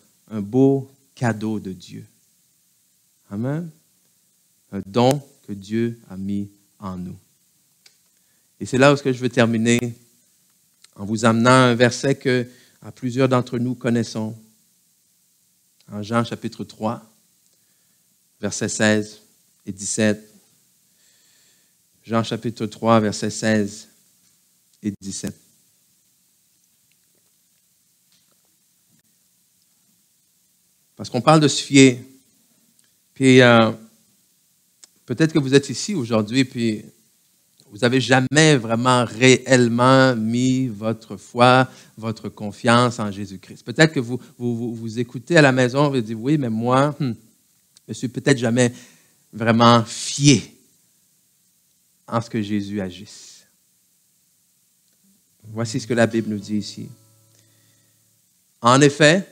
beau cadeau de Dieu. Amen. Un don que Dieu a mis en nous. Et c'est là où je veux terminer en vous amenant à un verset que plusieurs d'entre nous connaissons. En Jean chapitre 3, versets 16 et 17. Jean chapitre 3, versets 16 et 17. Parce qu'on parle de se fier. Puis peut-être que vous êtes ici aujourd'hui, puis vous n'avez jamais vraiment réellement mis votre foi, votre confiance en Jésus-Christ. Peut-être que vous écoutez à la maison, vous dites, oui, mais moi, je ne suis peut-être jamais vraiment fié en ce que Jésus agisse. Voici ce que la Bible nous dit ici. En effet,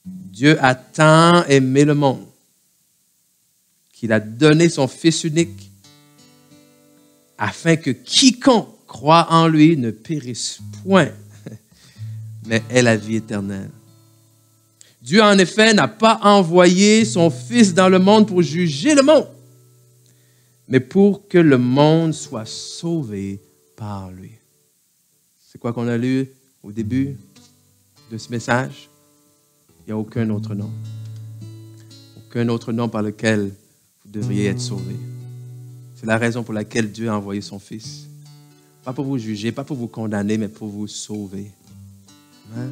Dieu a tant aimé le monde qu'il a donné son Fils unique afin que quiconque croit en lui ne périsse point, mais ait la vie éternelle. Dieu, en effet, n'a pas envoyé son Fils dans le monde pour juger le monde, mais pour que le monde soit sauvé par lui. C'est quoi qu'on a lu au début de ce message? Il n'y a aucun autre nom. Aucun autre nom par lequel vous devriez être sauvés. C'est la raison pour laquelle Dieu a envoyé son Fils. Pas pour vous juger, pas pour vous condamner, mais pour vous sauver. Hein?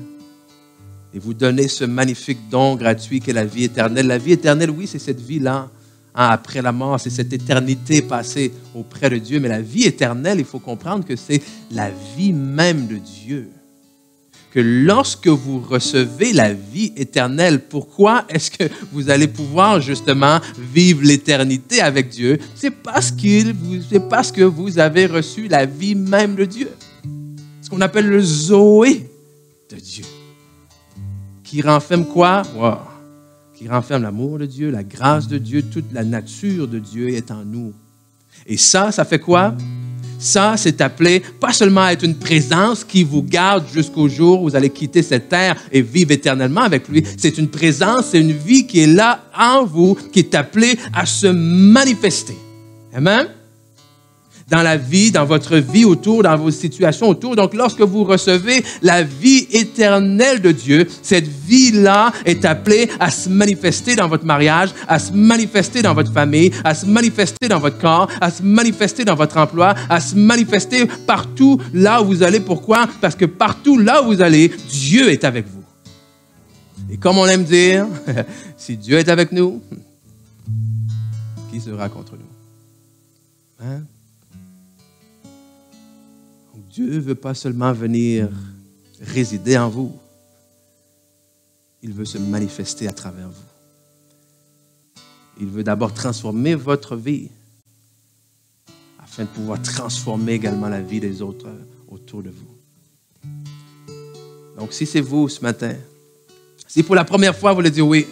Et vous donner ce magnifique don gratuit qu'est la vie éternelle. La vie éternelle, oui, c'est cette vie-là, hein, après la mort, c'est cette éternité passée auprès de Dieu. Mais la vie éternelle, il faut comprendre que c'est la vie même de Dieu. Que lorsque vous recevez la vie éternelle, pourquoi est-ce que vous allez pouvoir justement vivre l'éternité avec Dieu? C'est parce que vous avez reçu la vie même de Dieu. Ce qu'on appelle le Zoé de Dieu. Qui renferme quoi? Wow. Qui renferme l'amour de Dieu, la grâce de Dieu, toute la nature de Dieu est en nous. Et ça fait quoi? Ça, c'est appelé pas seulement à être une présence qui vous garde jusqu'au jour où vous allez quitter cette terre et vivre éternellement avec lui. C'est une présence, c'est une vie qui est là en vous, qui est appelée à se manifester. Amen? Dans la vie, dans votre vie autour, dans vos situations autour. Donc, lorsque vous recevez la vie éternelle de Dieu, cette vie-là est appelée à se manifester dans votre mariage, à se manifester dans votre famille, à se manifester dans votre corps, à se manifester dans votre emploi, à se manifester partout là où vous allez. Pourquoi? Parce que partout là où vous allez, Dieu est avec vous. Et comme on aime dire, si Dieu est avec nous, qui sera contre nous? Hein? Dieu ne veut pas seulement venir résider en vous. Il veut se manifester à travers vous. Il veut d'abord transformer votre vie afin de pouvoir transformer également la vie des autres autour de vous. Donc, si c'est vous ce matin, si pour la première fois vous voulez dire oui,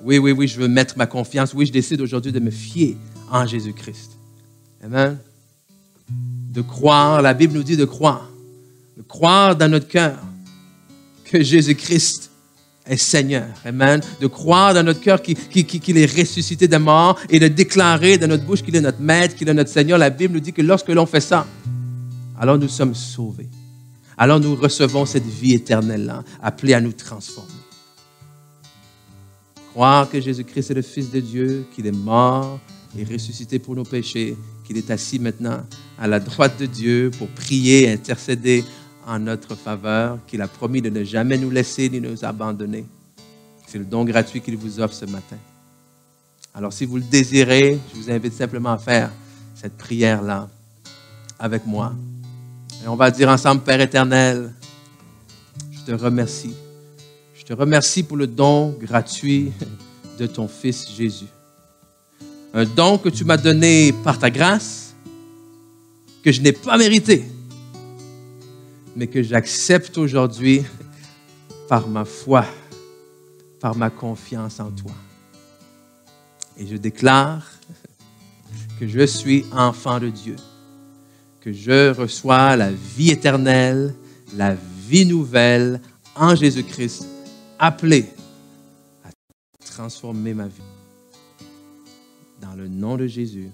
je veux mettre ma confiance, oui, je décide aujourd'hui de me fier en Jésus-Christ. Amen. De croire, la Bible nous dit de croire dans notre cœur que Jésus-Christ est Seigneur. Amen. De croire dans notre cœur qu'il est ressuscité des morts et de déclarer de notre bouche qu'il est notre Maître, qu'il est notre Seigneur. La Bible nous dit que lorsque l'on fait ça, alors nous sommes sauvés. Alors nous recevons cette vie éternelle-là, appelée à nous transformer. Croire que Jésus-Christ est le Fils de Dieu, qu'il est mort et ressuscité pour nos péchés, qu'il est assis maintenant à la droite de Dieu pour prier et intercéder en notre faveur, qu'il a promis de ne jamais nous laisser ni nous abandonner. C'est le don gratuit qu'il vous offre ce matin. Alors, si vous le désirez, je vous invite simplement à faire cette prière-là avec moi. Et on va dire ensemble, Père éternel, je te remercie. Je te remercie pour le don gratuit de ton Fils Jésus. Un don que tu m'as donné par ta grâce, que je n'ai pas mérité, mais que j'accepte aujourd'hui par ma foi, par ma confiance en toi. Et je déclare que je suis enfant de Dieu, que je reçois la vie éternelle, la vie nouvelle en Jésus-Christ, appelé à transformer ma vie. Dans le nom de Jésus.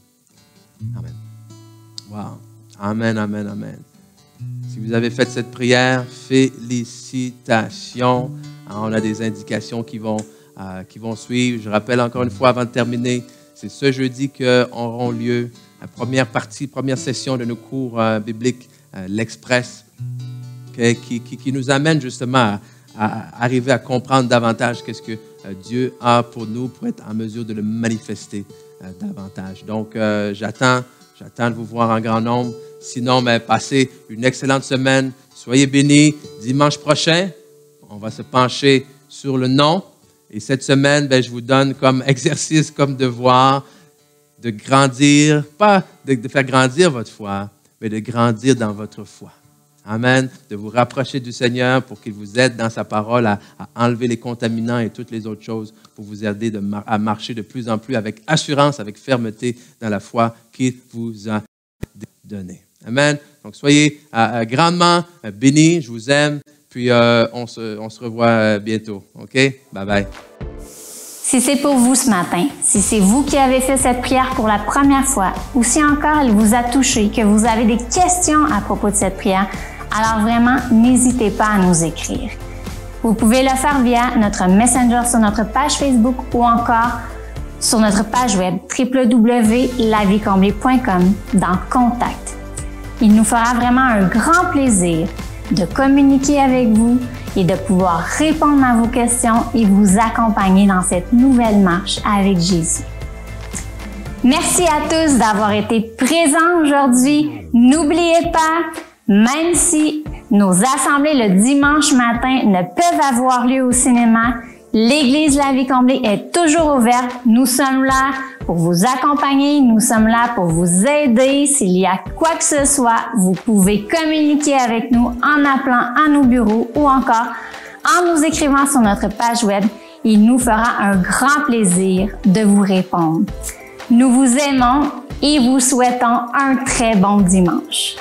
Amen. Wow. Amen, amen, amen. Si vous avez fait cette prière, félicitations. On a des indications qui vont suivre. Je rappelle encore une fois avant de terminer, c'est ce jeudi qu'auront lieu la première partie, première session de nos cours bibliques, l'Express, qui nous amène justement à arriver à comprendre davantage qu'est-ce que Dieu a pour nous pour être en mesure de le manifester davantage. Donc, j'attends de vous voir en grand nombre. Sinon, passez une excellente semaine. Soyez bénis. Dimanche prochain, on va se pencher sur le nom. Et cette semaine, je vous donne comme exercice, comme devoir, de grandir, pas de faire grandir votre foi, mais de grandir dans votre foi. Amen. De vous rapprocher du Seigneur pour qu'il vous aide dans sa parole à enlever les contaminants et toutes les autres choses pour vous aider à marcher de plus en plus avec assurance, avec fermeté dans la foi qu'il vous a donnée. Amen. Donc, soyez grandement bénis. Je vous aime. Puis, on se revoit bientôt. OK? Bye-bye. Si c'est pour vous ce matin, si c'est vous qui avez fait cette prière pour la première fois, ou si encore elle vous a touché, que vous avez des questions à propos de cette prière, alors vraiment, n'hésitez pas à nous écrire. Vous pouvez le faire via notre Messenger sur notre page Facebook ou encore sur notre page web www.lavicomblée.com dans Contact. Il nous fera vraiment un grand plaisir de communiquer avec vous et de pouvoir répondre à vos questions et vous accompagner dans cette nouvelle marche avec Jésus. Merci à tous d'avoir été présents aujourd'hui. N'oubliez pas, même si nos assemblées le dimanche matin ne peuvent avoir lieu au cinéma, l'Église La Vie Comblée est toujours ouverte. Nous sommes là pour vous accompagner. Nous sommes là pour vous aider. S'il y a quoi que ce soit, vous pouvez communiquer avec nous en appelant à nos bureaux ou encore en nous écrivant sur notre page web. Il nous fera un grand plaisir de vous répondre. Nous vous aimons et vous souhaitons un très bon dimanche.